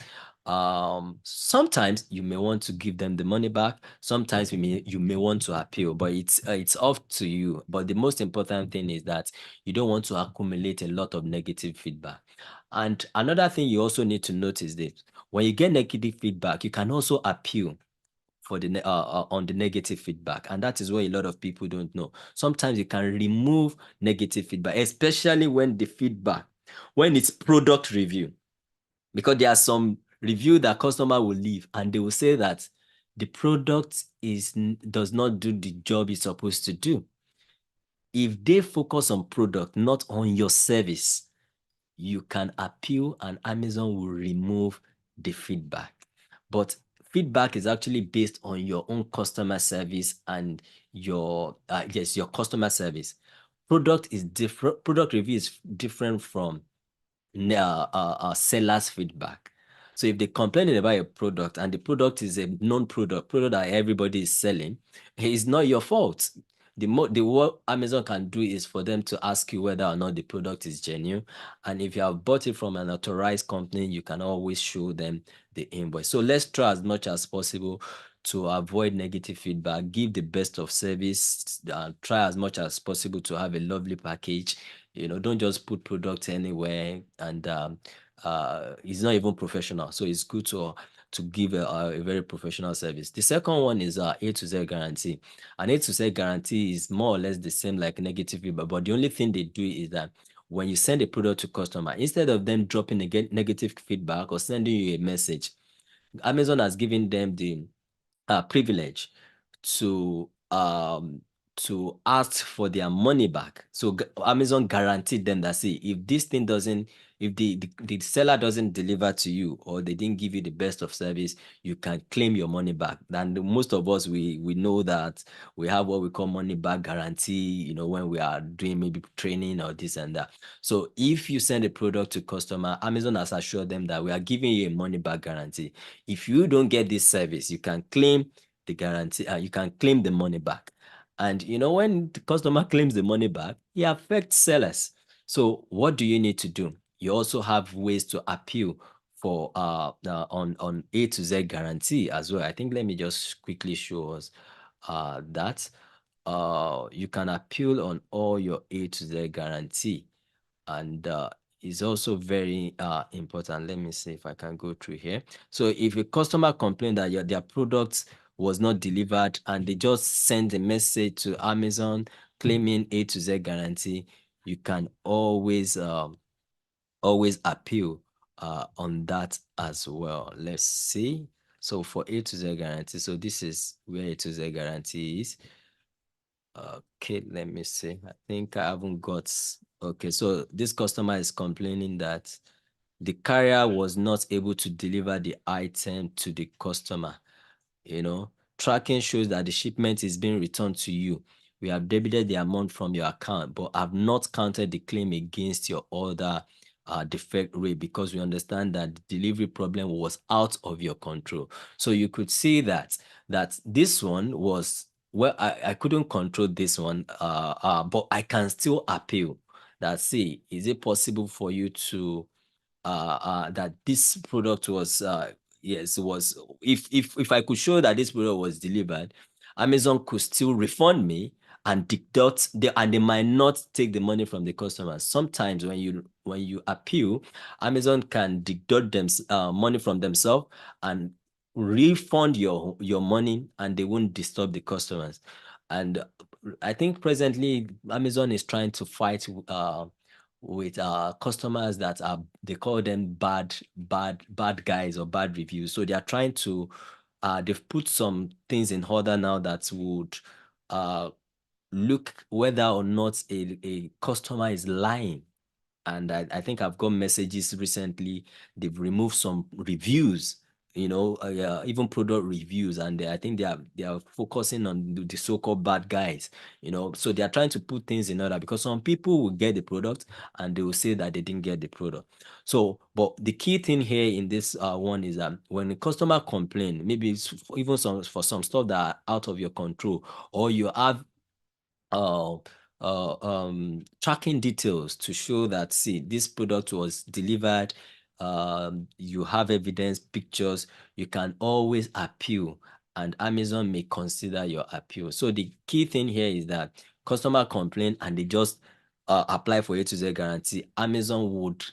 Sometimes you may want to give them the money back. Sometimes you may want to appeal, but it's up to you. But the most important thing is that you don't want to accumulate a lot of negative feedback. And another thing you also need to notice this: when you get negative feedback, you can also appeal for the on the negative feedback, and that is what a lot of people don't know. Sometimes you can remove negative feedback, especially when it's product review, because there are some review that customer will leave and they will say that the product does not do the job it's supposed to do. If they focus on product, not on your service, you can appeal and Amazon will remove the feedback. But feedback is actually based on your own customer service and your customer service. Product review is different from seller's feedback. So if they complaining about a product and the product is a known product that everybody is selling, it's not your fault. What Amazon can do is for them to ask you whether or not the product is genuine. And if you have bought it from an authorized company, you can always show them the invoice. So let's try as much as possible to avoid negative feedback, give the best of service, try as much as possible to have a lovely package. Don't just put products anywhere, and it's not even professional. So it's good to give a very professional service. The second one is A to Z guarantee. An A to Z guarantee is more or less the same like negative feedback, but the only thing they do is that when you send a product to customer, instead of them dropping negative feedback or sending you a message, Amazon has given them the privilege to ask for their money back. So Amazon guaranteed them that, see, if this thing doesn't, if the seller doesn't deliver to you or they didn't give you the best of service, you can claim your money back. And most of us, we know that we have what we call money back guarantee, when we are doing maybe training or this and that. So if you send a product to customer, Amazon has assured them that we are giving you a money back guarantee. If you don't get this service, you can claim the guarantee, you can claim the money back. And when the customer claims the money back, it affects sellers. So what do you need to do? You also have ways to appeal for on A to Z guarantee as well. I think, let me just quickly show us that you can appeal on all your A to Z guarantee, and is also very important. Let me see if I can go through here. So if a customer complained that their product was not delivered and they just send a message to Amazon claiming A to Z guarantee, you can always appeal on that as well. Let's see. So for A to Z guarantee, so this is where A to Z guarantee is. Okay, let me see. I think I haven't got. Okay, so this customer is complaining that the carrier was not able to deliver the item to the customer. You know, tracking shows that the shipment is being returned to you. We have debited the amount from your account, but have not counted the claim against your order defect rate, because we understand that the delivery problem was out of your control. So you could see that this one was, well, I couldn't control this one, but I can still appeal. That, see, is it possible for you to that this product was yes, was, if I could show that this product was delivered, Amazon could still refund me and they might not take the money from the customers. Sometimes when you appeal, Amazon can deduct them money from themselves and refund your money, and they won't disturb the customers. And I think presently Amazon is trying to fight with customers that are, they call them bad guys or bad reviews. So they are trying to they've put some things in order now that would look whether or not a customer is lying. And I think I've got messages recently. They've removed some reviews, yeah, even product reviews, and I think they are focusing on the so-called bad guys. So they are trying to put things in order, because some people will get the product and they will say that they didn't get the product. So, but the key thing here in this one is that when a customer complain, maybe it's even for some stuff that are out of your control, or you have uh, tracking details to show that, see, this product was delivered. You have evidence, pictures, you can always appeal, and Amazon may consider your appeal. So the key thing here is that customer complain and they just apply for A to Z guarantee. Amazon would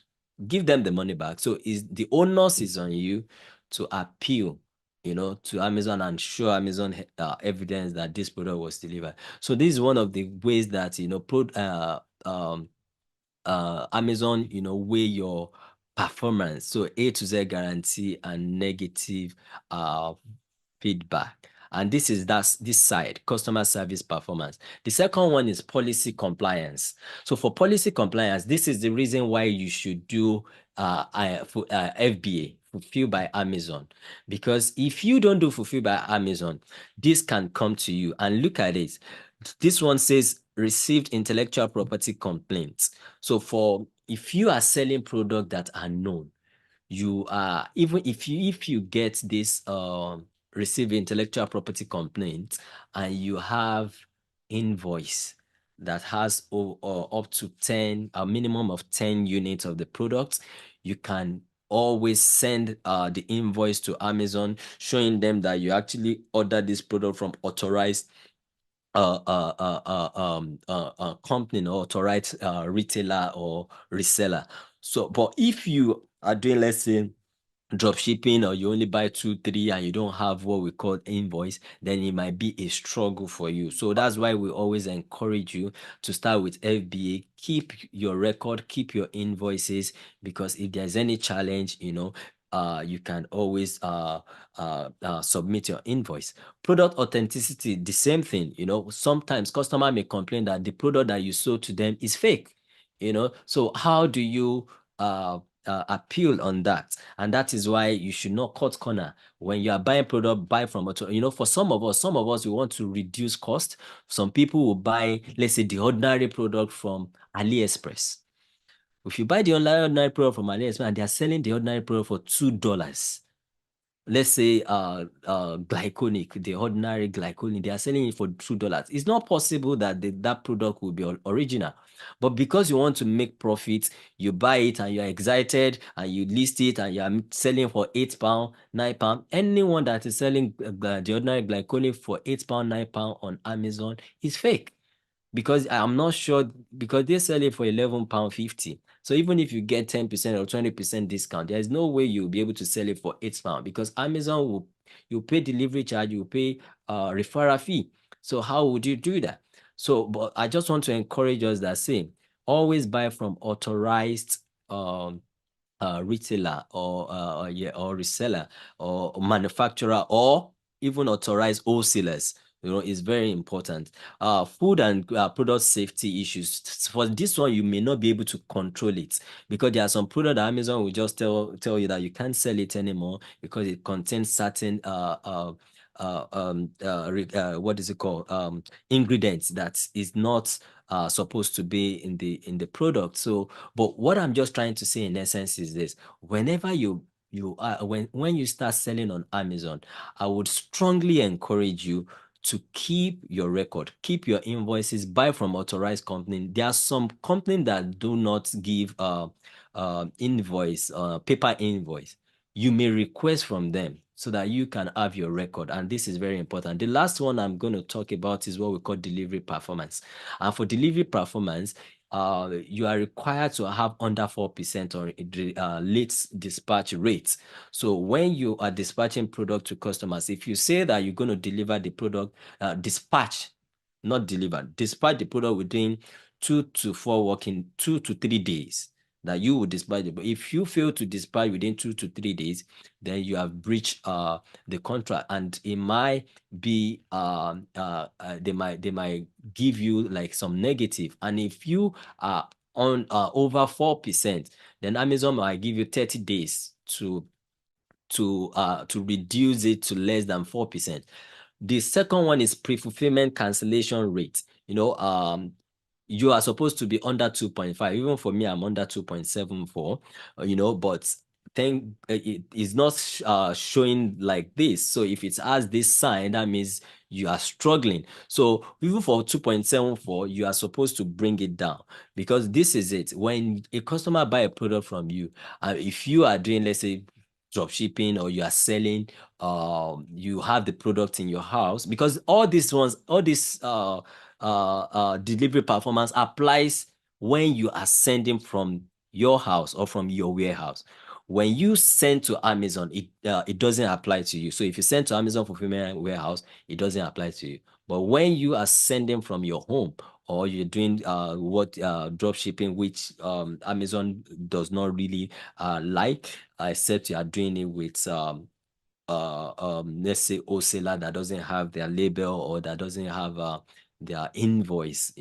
give them the money back. So is the onus is on you to appeal, to Amazon, and show Amazon evidence that this product was delivered. So this is one of the ways that Amazon weigh your performance. So A to Z guarantee and negative feedback. And this side, customer service performance. The second one is policy compliance. So for policy compliance, this is the reason why you should do FBA, fulfilled by Amazon. Because if you don't do fulfilled by Amazon, this can come to you. And look at it. This one says received intellectual property complaints. So if you are selling products that are known, you are, even if you get this receive intellectual property complaint, and you have invoice that has up to 10, a minimum of 10 units of the product, you can always send the invoice to Amazon, showing them that you actually ordered this product from authorized company or authorized retailer or reseller. So, but if you are doing, let's say, drop shipping, or you only buy 2 3 and you don't have what we call invoice, then it might be a struggle for you. So that's why we always encourage you to start with FBA. Keep your record, keep your invoices, because if there's any challenge, you can always submit your invoice. Product authenticity, the same thing. Sometimes customer may complain that the product that you sold to them is fake. So how do you appeal on that? And that is why you should not cut corner. When you are buying product, buy from for some of us, we want to reduce cost. Some people will buy, let's say, the ordinary product from AliExpress. If you buy the ordinary product from AliExpress and they are selling the ordinary product for $2, let's say glycolic, the ordinary glycolic, they are selling it for $2. It's not possible that that product will be original. But because you want to make profit, you buy it and you're excited and you list it and you're selling for £8, £9. Anyone that is selling the ordinary glycolic for £8, £9 on Amazon is fake, because I'm not sure, because they sell it for £11.50. So even if you get 10% or 20% discount, there's no way you'll be able to sell it for £8, because Amazon you pay delivery charge, you pay referral fee. So how would you do that? So, but I just want to encourage us that say, always buy from authorized retailer, or reseller, or manufacturer, or even authorized wholesalers. Is very important. Food and product safety issues. For this one, you may not be able to control it, because there are some product that Amazon will just tell you that you can't sell it anymore because it contains certain what is it called, ingredients that is not supposed to be in the product. So, but what I'm just trying to say in essence is this: whenever when you start selling on Amazon, I would strongly encourage you to keep your record, keep your invoices, buy from authorized company. There are some companies that do not give invoice, paper invoice. You may request from them so that you can have your record. And this is very important. The last one I'm going to talk about is what we call delivery performance. And for delivery performance, you are required to have under 4% or late dispatch rates. So when you are dispatching product to customers, if you say that you're going to deliver the product, dispatch, not deliver, dispatch the product within 2 to 3 days that you will dispatch it. But if you fail to dispatch within 2 to 3 days, then you have breached the contract, and it might be they might give you like some negative. And if you are on over 4%, then Amazon might give you 30 days to reduce it to less than 4%. The second one is pre-fulfillment cancellation rate. You are supposed to be under 2.5. Even for me, I'm under 2.74, but then it is not showing like this. So if it has this sign, that means you are struggling. So even for 2.74, you are supposed to bring it down, because this is it. When a customer buy a product from you, if you are doing, let's say, drop shipping, or you are selling, you have the product in your house, because all these ones, all this delivery performance applies when you are sending from your house or from your warehouse. When you send to Amazon, it doesn't apply to you. So if you send to Amazon fulfillment warehouse, it doesn't apply to you. But when you are sending from your home, or you're doing drop shipping, which Amazon does not really like, except you are doing it with let's say wholesaler that doesn't have their label, or that doesn't have their invoice.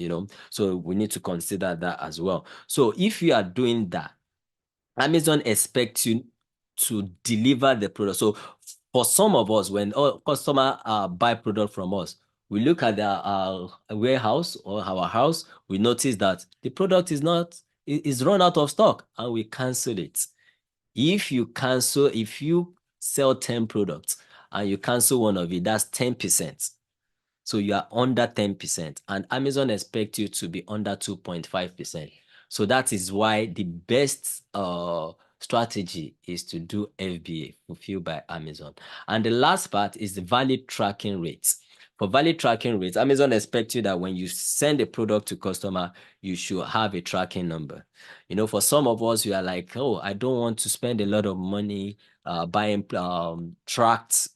So we need to consider that as well. So if you are doing that, Amazon expects you to deliver the product. So for some of us, when our customer buy product from us, we look at their warehouse or our house, we notice that the product is run out of stock, and we cancel it. If you sell 10 products and you cancel one of it, that's 10%. So you are under 10%, and Amazon expects you to be under 2.5%. So that is why the best strategy is to do FBA, fulfilled by Amazon. And the last part is the valid tracking rates. For valid tracking rates, Amazon expects you that when you send a product to customer, you should have a tracking number. For some of us, we are like, oh, I don't want to spend a lot of money buying tracked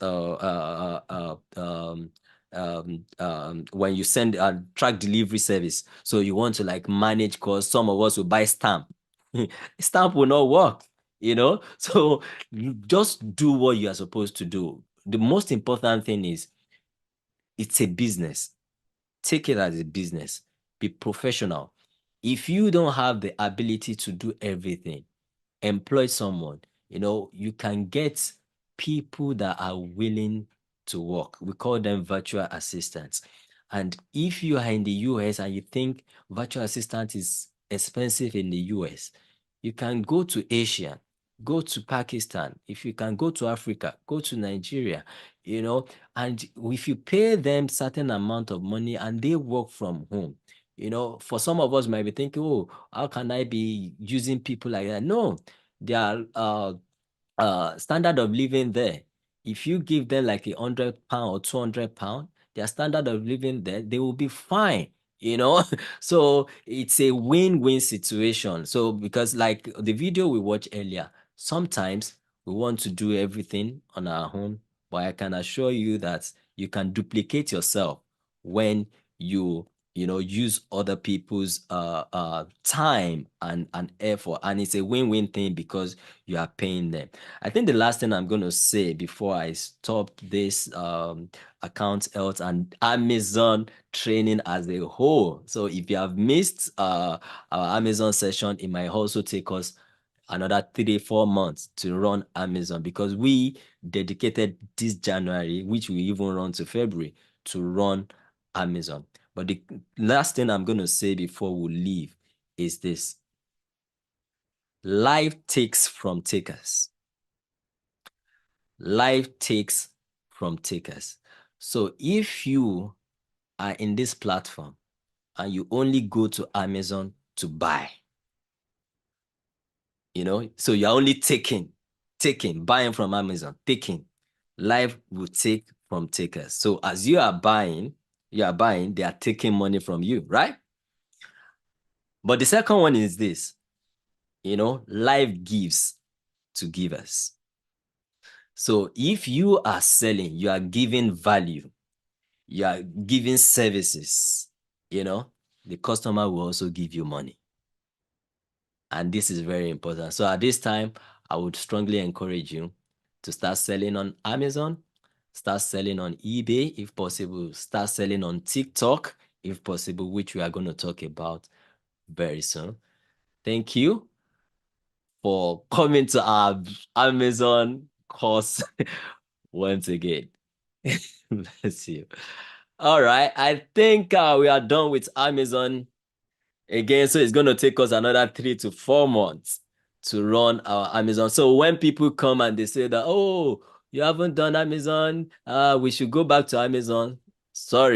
when you send a track delivery service. So you want to like manage, because some of us will buy stamp. Stamp will not work, So you just do what you are supposed to do. The most important thing is, it's a business. Take it as a business. Be professional. If you don't have the ability to do everything, employ someone. You can get people that are willing to work. We call them virtual assistants. And if you are in the US and you think virtual assistant is expensive in the US, you can go to Asia, go to Pakistan. If you can go to Africa, go to Nigeria, and if you pay them certain amount of money and they work from home, for some of us might be thinking, oh, how can I be using people like that? No, their standard of living there. If you give them like £100 or £200, their standard of living there, they will be fine. So it's a win-win situation. So because like the video we watched earlier, sometimes we want to do everything on our own, but I can assure you that you can duplicate yourself when you use other people's time and effort, and it's a win-win thing because you are paying them. I think the last thing I'm going to say before I stop this account health and Amazon training as a whole. So if you have missed our Amazon session, it might also take us another 3-4 months to run Amazon, because we dedicated this January, which we even run to February, to run Amazon. But the last thing I'm going to say before we leave is this: life takes from takers. Life takes from takers. So if you are in this platform and you only go to Amazon to buy, so you're only taking, buying from Amazon, taking, life will take from takers. So as you are buying, they are taking money from you, right? But the second one is this, life gives to givers. So if you are selling, you are giving value, you are giving services, the customer will also give you money. And this is very important. So at this time, I would strongly encourage you to start selling on Amazon, start selling on eBay if possible, start selling on TikTok if possible, which we are going to talk about very soon. Thank you for coming to our Amazon course once again. Bless you. All right, I think we are done with Amazon again. So it's going to take us another 3 to 4 months to run our Amazon. So when people come and they say that, oh, you haven't done Amazon, we should go back to Amazon. Sorry.